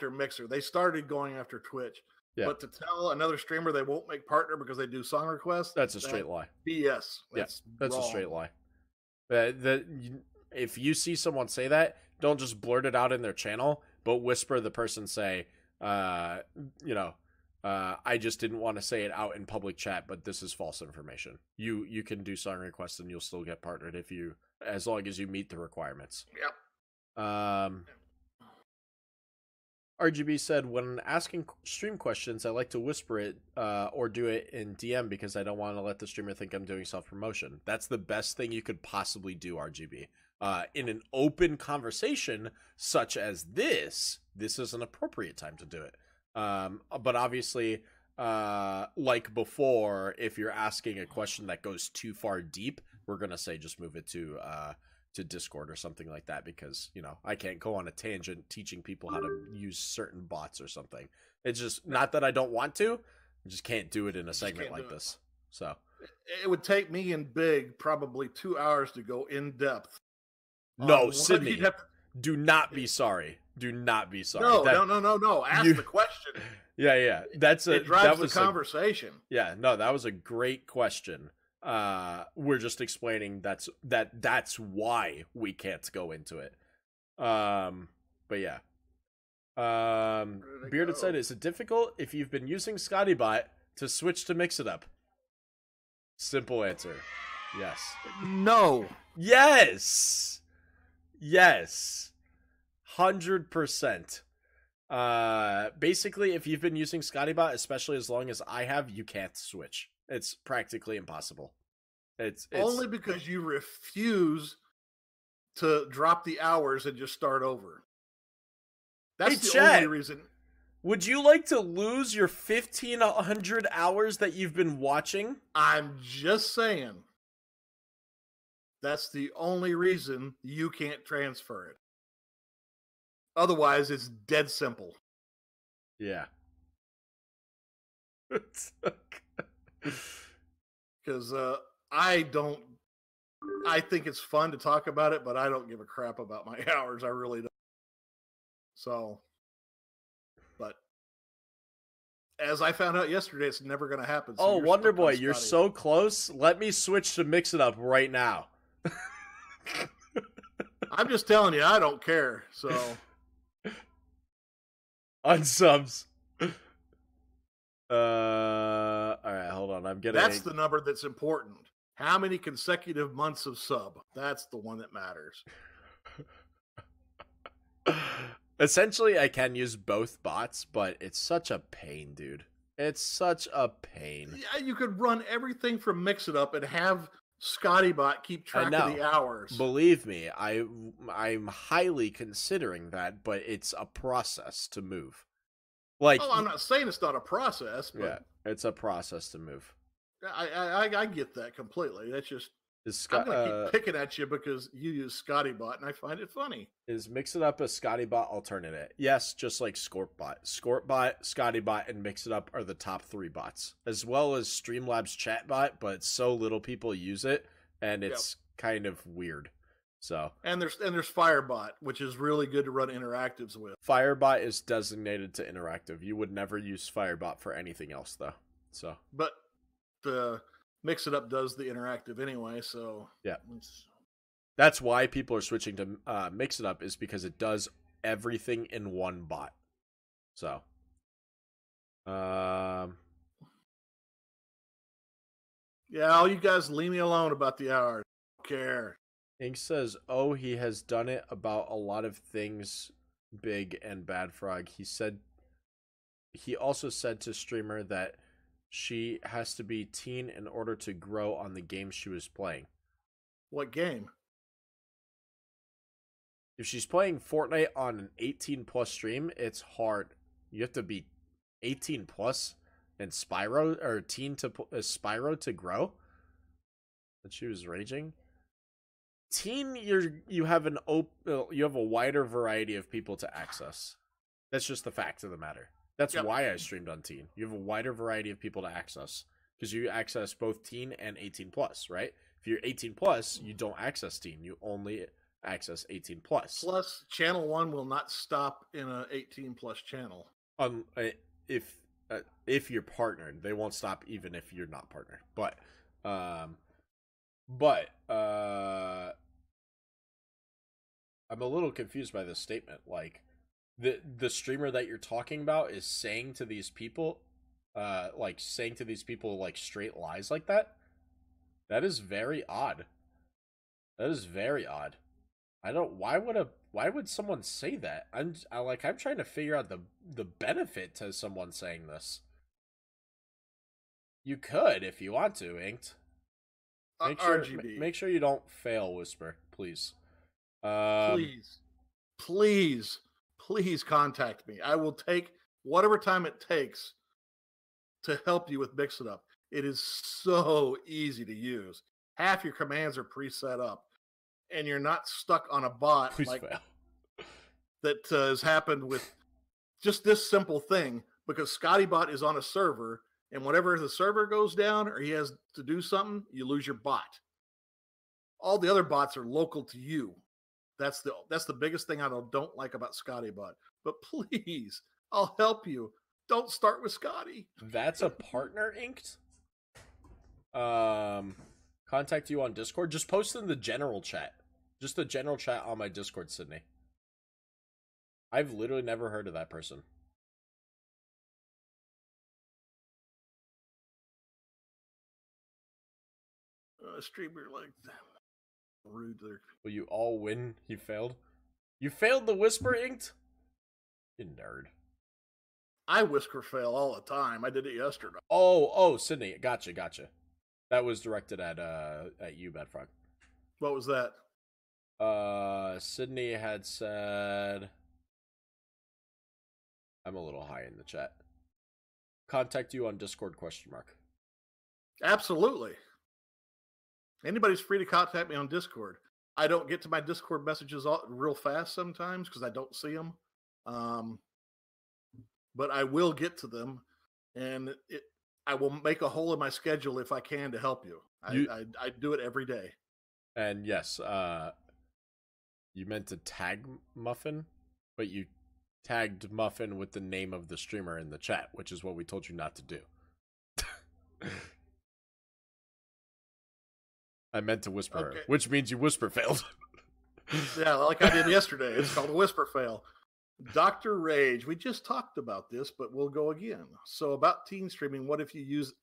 Mixer. They started going after Twitch. Yeah. But to tell another streamer they won't make partner because they do song requests, that's a straight lie. BS. That's a straight lie. If you see someone say that, don't just blurt it out in their channel, but whisper the person say, I just didn't want to say it out in public chat, but this is false information. You can do song requests and you'll still get partnered as long as you meet the requirements. Yep. RGB said, when asking stream questions, I like to whisper it or do it in DM because I don't want to let the streamer think I'm doing self-promotion. That's the best thing you could possibly do, RGB. In an open conversation such as this is an appropriate time to do it. But obviously, like before, if you're asking a question that goes too far deep, we're going to say just move it to Discord or something like that, because, I can't go on a tangent teaching people how to use certain bots or something. It's just not that I don't want to, I just can't do it in a segment like this. So it would take me and Big probably 2 hours to go in depth. No, Sydney, do not be sorry. Do not be sorry. No. Ask the question. Yeah. It drives the conversation. That was a great question. We're just explaining that's why we can't go into it. But yeah. Bearded said, is it difficult if you've been using ScottyBot to switch to Mix It Up? Simple answer. Yes. No. Yes. 100%. Basically, if you've been using ScottyBot, especially as long as I have, you can't switch. It's practically impossible. It's only because you refuse to drop the hours and just start over. That's the only reason. Would you like to lose your 1,500 hours that you've been watching? I'm just saying. That's the only reason you can't transfer it. Otherwise, it's dead simple. Yeah. Because I think it's fun to talk about it, but I don't give a crap about my hours. I really don't. So, but as I found out yesterday, it's never going to happen. So Wonderboy, you're so close. Let me switch to Mix It Up right now. I'm just telling you, I don't care. So, unsubs. All right, hold on. I'm getting. That's the number that's important. How many consecutive months of sub? That's the one that matters. Essentially, I can use both bots, but it's such a pain, dude. It's such a pain. Yeah, you could run everything from Mix It Up and have ScottyBot keep I track know. of the hours. Believe me, I'm highly considering that, but it's a process to move. Like, Oh, I'm not saying it's not a process, but yeah, it's a process to move. I get that completely. That's just I'm going to keep picking at you because you use ScottyBot, and I find it funny. Is Mix It Up a ScottyBot alternate? Yes, just like ScorpBot. ScorpBot, ScottyBot, and Mix It Up are the top 3 bots, as well as Streamlabs ChatBot, but so little people use it, and it's kind of weird. So and there's Firebot, which is really good to run interactives with. Firebot is designated to interactive. You would never use Firebot for anything else, though. So, but the Mix It Up does the interactive anyway, so yeah. That's why people are switching to Mix It Up, is because it does everything in one bot. So, yeah, all you guys leave me alone about the hours. I don't care. Ink says, "Oh, he has done it about a lot of things, Big and Bad Frog." He also said to streamer that she has to be teen in order to grow on the game she was playing. What game? If she's playing Fortnite on an 18+ stream, it's hard. You have to be 18+ and Spyro, or teen to Spyro to grow. And she was raging. Teen, you have a wider variety of people to access. That's just the fact of the matter. That's why I streamed on teen. You have a wider variety of people to access because you access both teen and 18+, right? If you're 18+, you don't access teen. You only access 18+. Plus, channel 1 will not stop in a 18+ channel. If you're partnered, they won't stop even if you're not partnered. But I'm a little confused by this statement. Like, the streamer that you're talking about is saying to these people, like straight lies like that. That is very odd. That is very odd. I don't. Why would someone say that? I'm trying to figure out the benefit to someone saying this. You could if you want to, Inked. Make sure you don't fail, Whisper, please. Please contact me. I will take whatever time it takes to help you with Mix It Up. It is so easy to use. Half your commands are preset up, and you're not stuck on a bot. Please fail. That has happened with just this simple thing, because ScottyBot is on a server, and whenever the server goes down or he has to do something, you lose your bot. All the other bots are local to you. That's the biggest thing I don't like about ScottyBot. But please, I'll help you. Don't start with Scotty. That's a partner, Inked. Contact you on Discord. Just post in the general chat. Just the general chat on my Discord, Sydney. I've literally never heard of that person. Streamer like rude there. Will you all win? You failed. You failed the Whisper, Inked. You nerd. I whisper fail all the time. I did it yesterday. Oh, Sydney, gotcha. That was directed at you, Bad Frog. What was that? Sydney had said, I'm a little high in the chat. Contact you on Discord ? Absolutely. Anybody's free to contact me on Discord. I don't get to my Discord messages real fast sometimes because I don't see them. But I will get to them, and I will make a hole in my schedule if I can to help you. I do it every day. And yes, you meant to tag Muffin, but you tagged Muffin with the name of the streamer in the chat, which is what we told you not to do. I meant to whisper, okay. Which means you whisper failed. Yeah, like I did yesterday. It's called a whisper fail. Dr. Rage, we just talked about this, but we'll go again. So about teen streaming, what if you use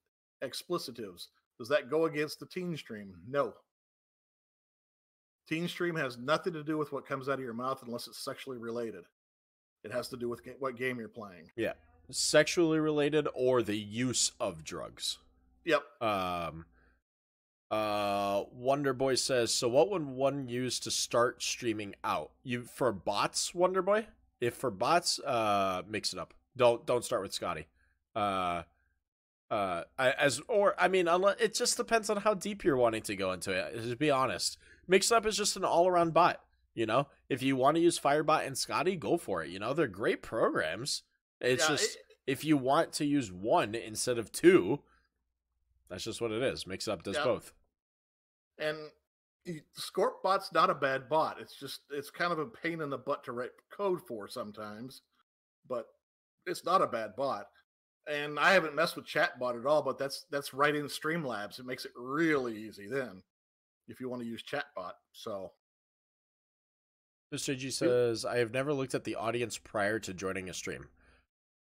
explicitives? Does that go against the teen stream? No. Teen stream has nothing to do with what comes out of your mouth unless it's sexually related. It has to do with what game you're playing. Yeah. Sexually related or the use of drugs. Yep. Wonder Boy says, so what would one use to start streaming out? You for bots, Wonder Boy? If for bots, mix it up. Don't start with Scotty. Unless it just depends on how deep you're wanting to go into it. To be honest, Mixup is just an all-around bot. You know, if you want to use Firebot and Scotty, go for it. You know, they're great programs. It's if you want to use one instead of two, that's just what it is. Mixup does both. And Scorpbot's not a bad bot. It's kind of a pain in the butt to write code for sometimes, but it's not a bad bot. And I haven't messed with Chatbot at all, but that's right in Streamlabs. It makes it really easy then if you want to use Chatbot. So Mr. G says, I have never looked at the audience prior to joining a stream.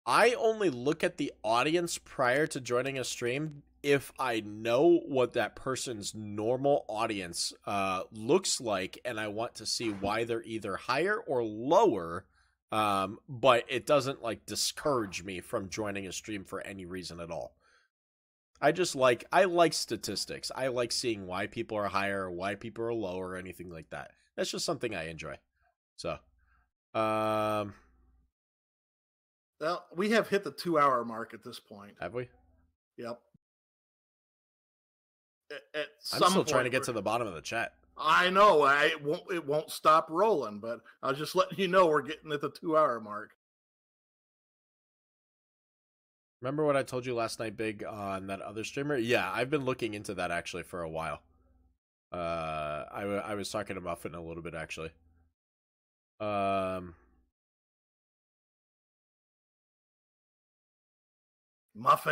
I only look at the audience prior to joining a stream if I know what that person's normal audience looks like, and I want to see why they're either higher or lower. But it doesn't like discourage me from joining a stream for any reason at all. I like statistics. I like seeing why people are higher or why people are lower or anything like that. That's just something I enjoy. So, well, we have hit the 2-hour mark at this point. Have we? Yep. I'm still trying to get to the bottom of the chat. I know. It won't stop rolling, but I'll just let you know we're getting at the 2-hour mark. Remember what I told you last night, Big, on that other streamer? Yeah, I've been looking into that actually for a while. I was talking to Muffin a little bit actually. Muffin,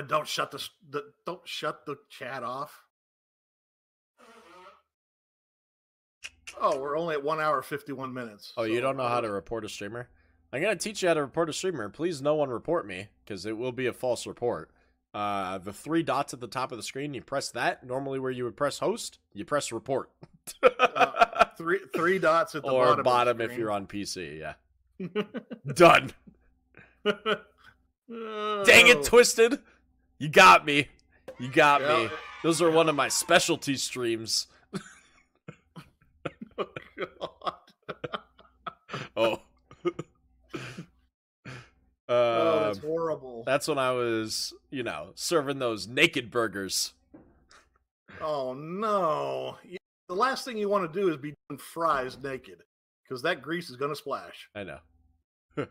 don't shut the chat off. Oh, we're only at 1 hour 51 minutes. Oh, so you don't know how to report a streamer? I'm gonna teach you how to report a streamer. Please, no one report me because it will be a false report. The 3 dots at the top of the screen, you press that. Normally, where you would press host, you press report. Three dots at the bottom. Or bottom if you're on PC. Yeah. Done. Dang it, Twisted! You got me. You got me. Those are one of my specialty streams. Oh. That's horrible. That's when I was, serving those naked burgers. Oh, no. The last thing you want to do is be doing fries naked, because that grease is going to splash. I know. The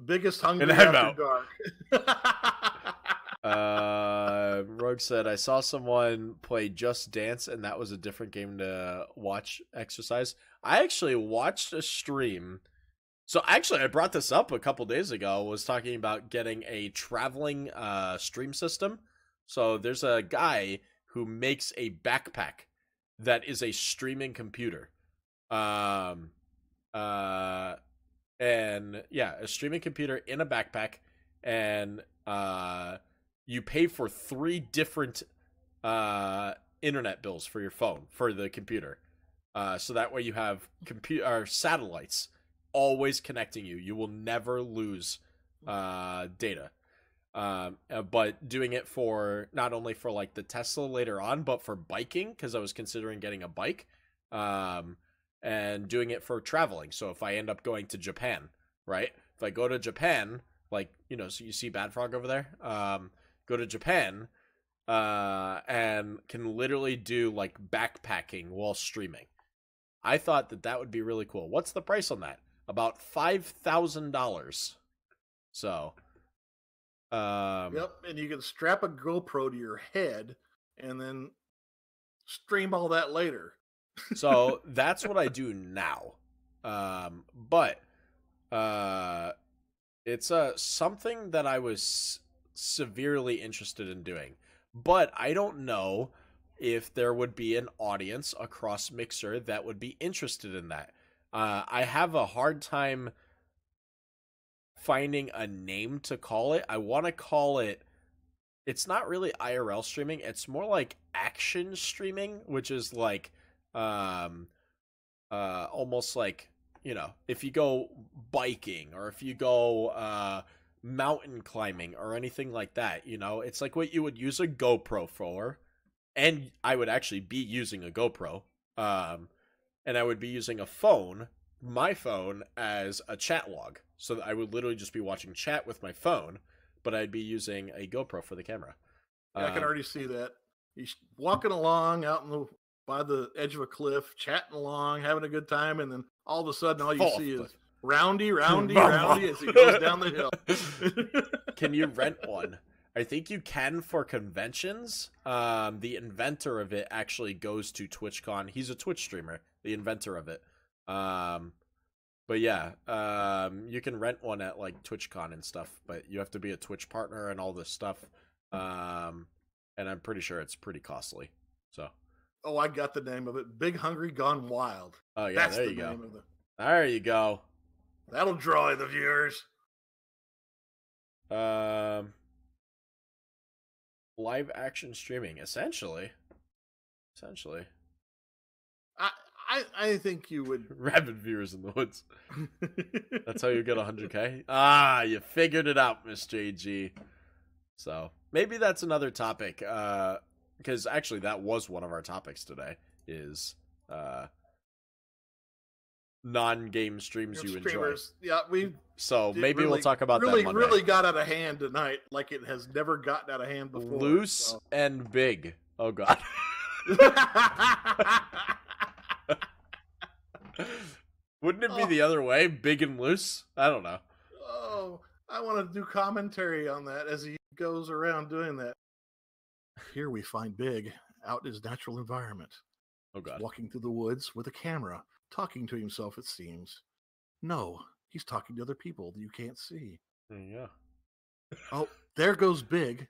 biggest hungry after dark. Rogue said, I saw someone play Just Dance, and that was a different game to watch exercise. I actually watched a stream. So actually, I brought this up a couple days ago. Was talking about getting a traveling stream system. So there's a guy who makes a backpack that is a streaming computer. And yeah, a streaming computer in a backpack, and you pay for 3 different internet bills for your phone for the computer. So that way you have satellites always connecting you. You will never lose data. But doing it for not only for like the Tesla later on, but for biking, because I was considering getting a bike, and doing it for traveling. So if I end up going to Japan, right? If I go to Japan, like, so you see Bad Frog over there, go to Japan, and can literally do like backpacking while streaming. I thought that would be really cool. What's the price on that? About $5,000. So, yep, and you can strap a GoPro to your head and then stream all that later. So that's what I do now. But it's something that I was severely interested in doing. But I don't know if there would be an audience across Mixer that would be interested in that. I have a hard time finding a name to call it. I want to call it, it's not really IRL streaming. It's more like action streaming, which is like, almost like, if you go biking or if you go, mountain climbing or anything like that, it's like what you would use a GoPro for, and I would actually be using a GoPro, and I would be using my phone, as a chat log. So that I would literally just be watching chat with my phone, but I'd be using a GoPro for the camera. Yeah, I can already see that. He's walking along out by the edge of a cliff, chatting along, having a good time, and then all of a sudden, all you see is roundy as he goes down the hill. Can you rent one? I think you can for conventions. The inventor of it actually goes to TwitchCon. He's a Twitch streamer, the inventor of it. But yeah, you can rent one at like TwitchCon and stuff, but you have to be a Twitch partner and all this stuff. And I'm pretty sure it's pretty costly. So. Oh, I got the name of it. Big Hungry Gone Wild. Oh yeah, there you go. There you go. That'll draw the viewers. Live action streaming, essentially. I think you would. Rabid viewers in the woods. That's how you get 100K. Ah, you figured it out, Miss JG. So maybe that's another topic. Because actually, that was one of our topics today. Is non-game streams you enjoy. Yeah, so maybe we'll talk about that Monday. Really got out of hand tonight, like it has never gotten out of hand before. Loose and big. Oh God. Wouldn't it be the other way? Big and loose? I don't know. Oh, I want to do commentary on that as he goes around doing that. Here we find Big out in his natural environment. Oh God. Walking through the woods with a camera, talking to himself, it seems. No, he's talking to other people that you can't see. Yeah. Oh, there goes Big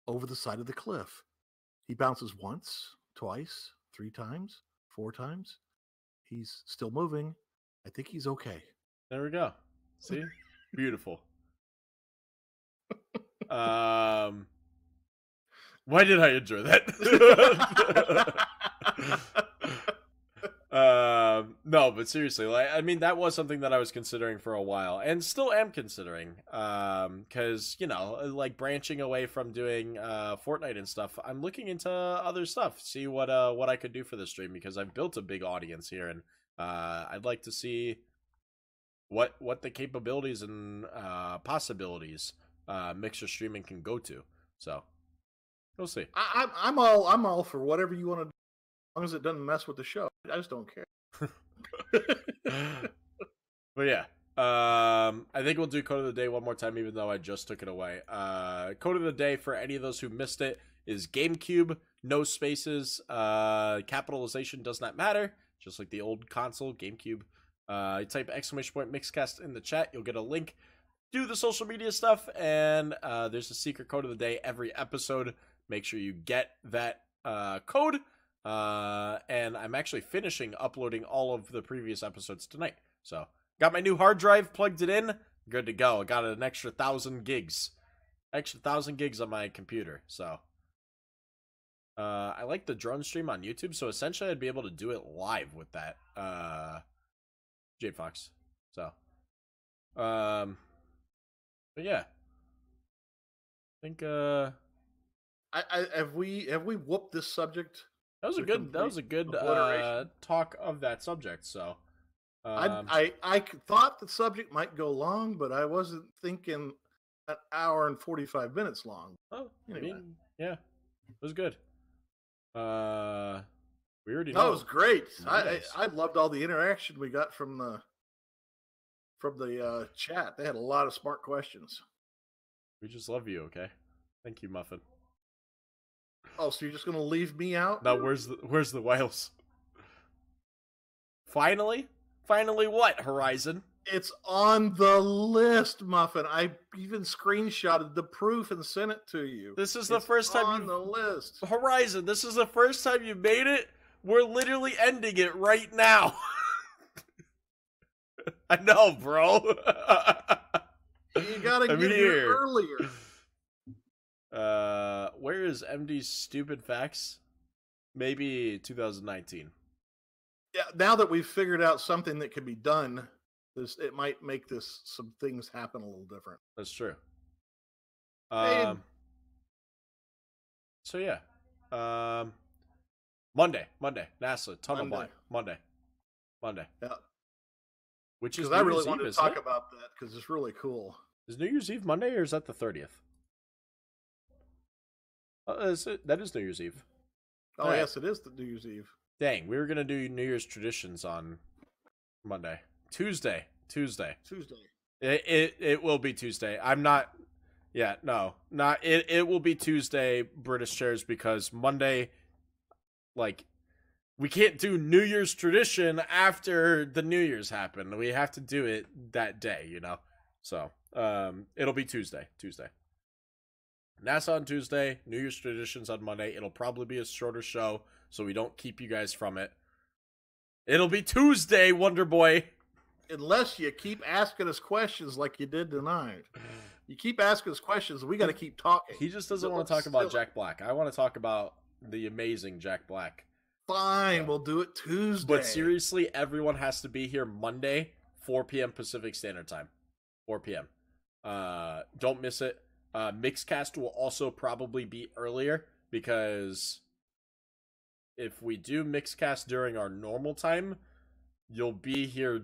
over the side of the cliff. He bounces once, twice, 3 times, 4 times. He's still moving. I think he's okay. There we go. See? Beautiful. Why did I enjoy that? No, but seriously, like, I mean, that was something that I was considering for a while, and still am considering. Because like branching away from doing Fortnite and stuff, I'm looking into other stuff, see what I could do for the stream, because I've built a big audience here, and I'd like to see what the capabilities and possibilities mixer streaming can go to. So we'll see. I'm all for whatever you want to do, as long as it doesn't mess with the show. I just don't care. But yeah, I think we'll do code of the day one more time, even though I just took it away. Code of the day, for any of those who missed it, is GameCube, no spaces. Capitalization does not matter, just like the old console GameCube. You type !Mixcast in the chat, you'll get a link. Do the social media stuff, and there's a secret code of the day every episode. Make sure you get that code. And I'm actually finishing uploading all of the previous episodes tonight. So, got my new hard drive, plugged it in, good to go. I got an extra 1,000 gigs. Extra 1,000 gigs on my computer, so. I like the drone stream on YouTube, so essentially I'd be able to do it live with that. Jade Fox. So. But yeah. I think, have we whooped this subject? That was a good talk of that subject. So, I thought the subject might go long, but I wasn't thinking an hour and 45 minutes long. Oh, anyway. I mean, yeah, it was good. We already know. That was great. I loved all the interaction we got from the chat. They had a lot of smart questions. We just love you. Okay, thank you, Muffin. Oh, so you're just gonna leave me out? No, where's the whales? Finally, what, Horizon? It's on the list, Muffin. I even screenshotted the proof and sent it to you. This is the first time on the list. Horizon, this is the first time you made it. We're literally ending it right now. I know, bro. You gotta get here earlier. Where is MD's stupid facts? Maybe 2019. Yeah, now that we've figured out something that can be done, it might make some things happen a little different. That's true. So yeah. Monday. NASA tunnel Monday. blind. Monday. Yeah. Which is Because I New really Year's wanted Eve, to isn't talk it? about that because it's really cool. Is New Year's Eve Monday or is that the 30th? That is New Year's Eve. Oh, All right. yes, it is the New Year's Eve. Dang, we were gonna do New Year's traditions on Monday. Tuesday. It will be Tuesday. I'm not. Yeah, no, not it. It will be Tuesday, British chairs, because Monday, like, we can't do New Year's tradition after the New Year's happened. We have to do it that day, you know. So, it'll be Tuesday. NASA on Tuesday, New Year's traditions on Monday. It'll probably be a shorter show, so we don't keep you guys from it. It'll be Tuesday, Wonder Boy. Unless you keep asking us questions like you did tonight. You keep asking us questions, we got to keep talking. He just doesn't want to talk about Jack Black. I want to talk about the amazing Jack Black. Fine, we'll do it Tuesday. But seriously, everyone has to be here Monday, 4 p.m. Pacific Standard Time. 4 p.m. Don't miss it. Mixcast will also probably be earlier because if we do Mixcast during our normal time, you'll be here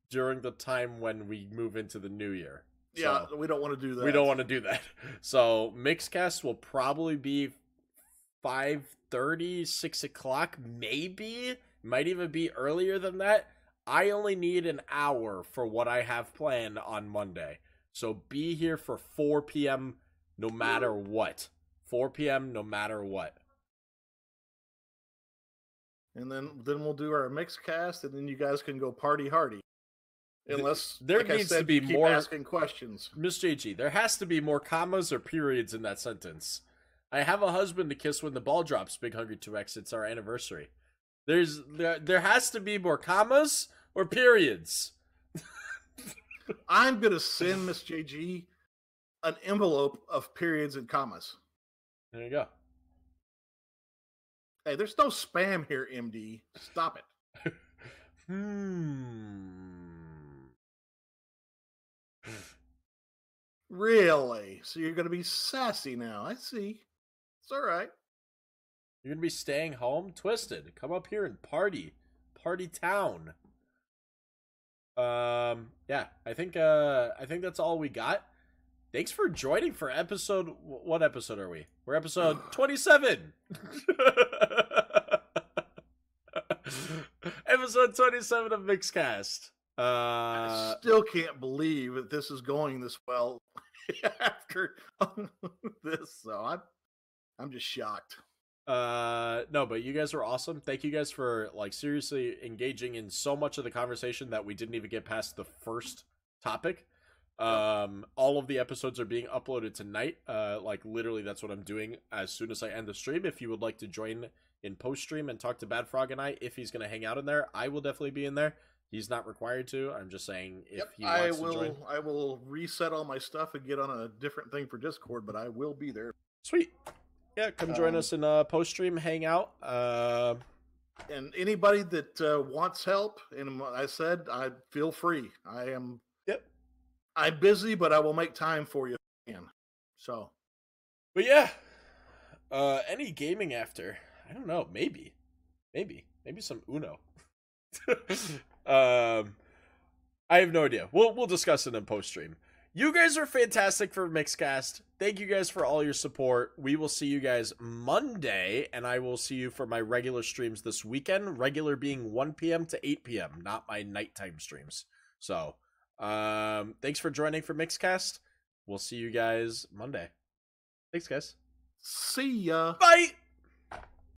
during the time when we move into the new year. Yeah, so we don't want to do that. We don't want to do that. So Mixcast will probably be 5:30, 6 o'clock, maybe. Might even be earlier than that. I only need an hour for what I have planned on Monday. So be here for 4 p.m. no matter what. 4 p.m. no matter what. And then we'll do our Mixcast, and then you guys can go party hardy. Unless there like needs I said, to be you keep more asking questions. Miss JG, there has to be more commas or periods in that sentence. I have a husband to kiss when the ball drops, Big Hungry 2X. It's our anniversary. There has to be more commas or periods. I'm gonna send Miss JG an envelope of periods and commas. There you go. Hey, there's no spam here, MD. Stop it. Really? So you're going to be sassy now. I see. It's all right. You're going to be staying home? Twisted. Come up here and party. Party town. Yeah, I think that's all we got. Thanks for joining for episode... What episode are we? We're episode 27. Episode 27 of Mixcast. I still can't believe that this is going this well after this. So I'm just shocked. No, but you guys were awesome. Thank you guys for like seriously engaging in so much of the conversation that we didn't even get past the first topic. All of the episodes are being uploaded tonight. Like literally that's what I'm doing as soon as I end the stream. If you would like to join in post stream and talk to Bad Frog and I, if he's going to hang out in there, I will definitely be in there. He's not required to. I'm just saying if he wants to join. I will reset all my stuff and get on a different thing for Discord, but I will be there. Sweet. Yeah, come join us in post stream, hang out. And anybody that wants help, and I said, I feel free. I'm busy, but I will make time for you. So, but yeah, any gaming after? I don't know. Maybe some Uno. I have no idea. We'll discuss it in post stream. You guys are fantastic for Mixcast. Thank you guys for all your support. We will see you guys Monday, and I will see you for my regular streams this weekend. Regular being 1 p.m. to 8 p.m., not my nighttime streams. So, thanks for joining for Mixcast. We'll see you guys Monday. Thanks, guys. See ya. Bye!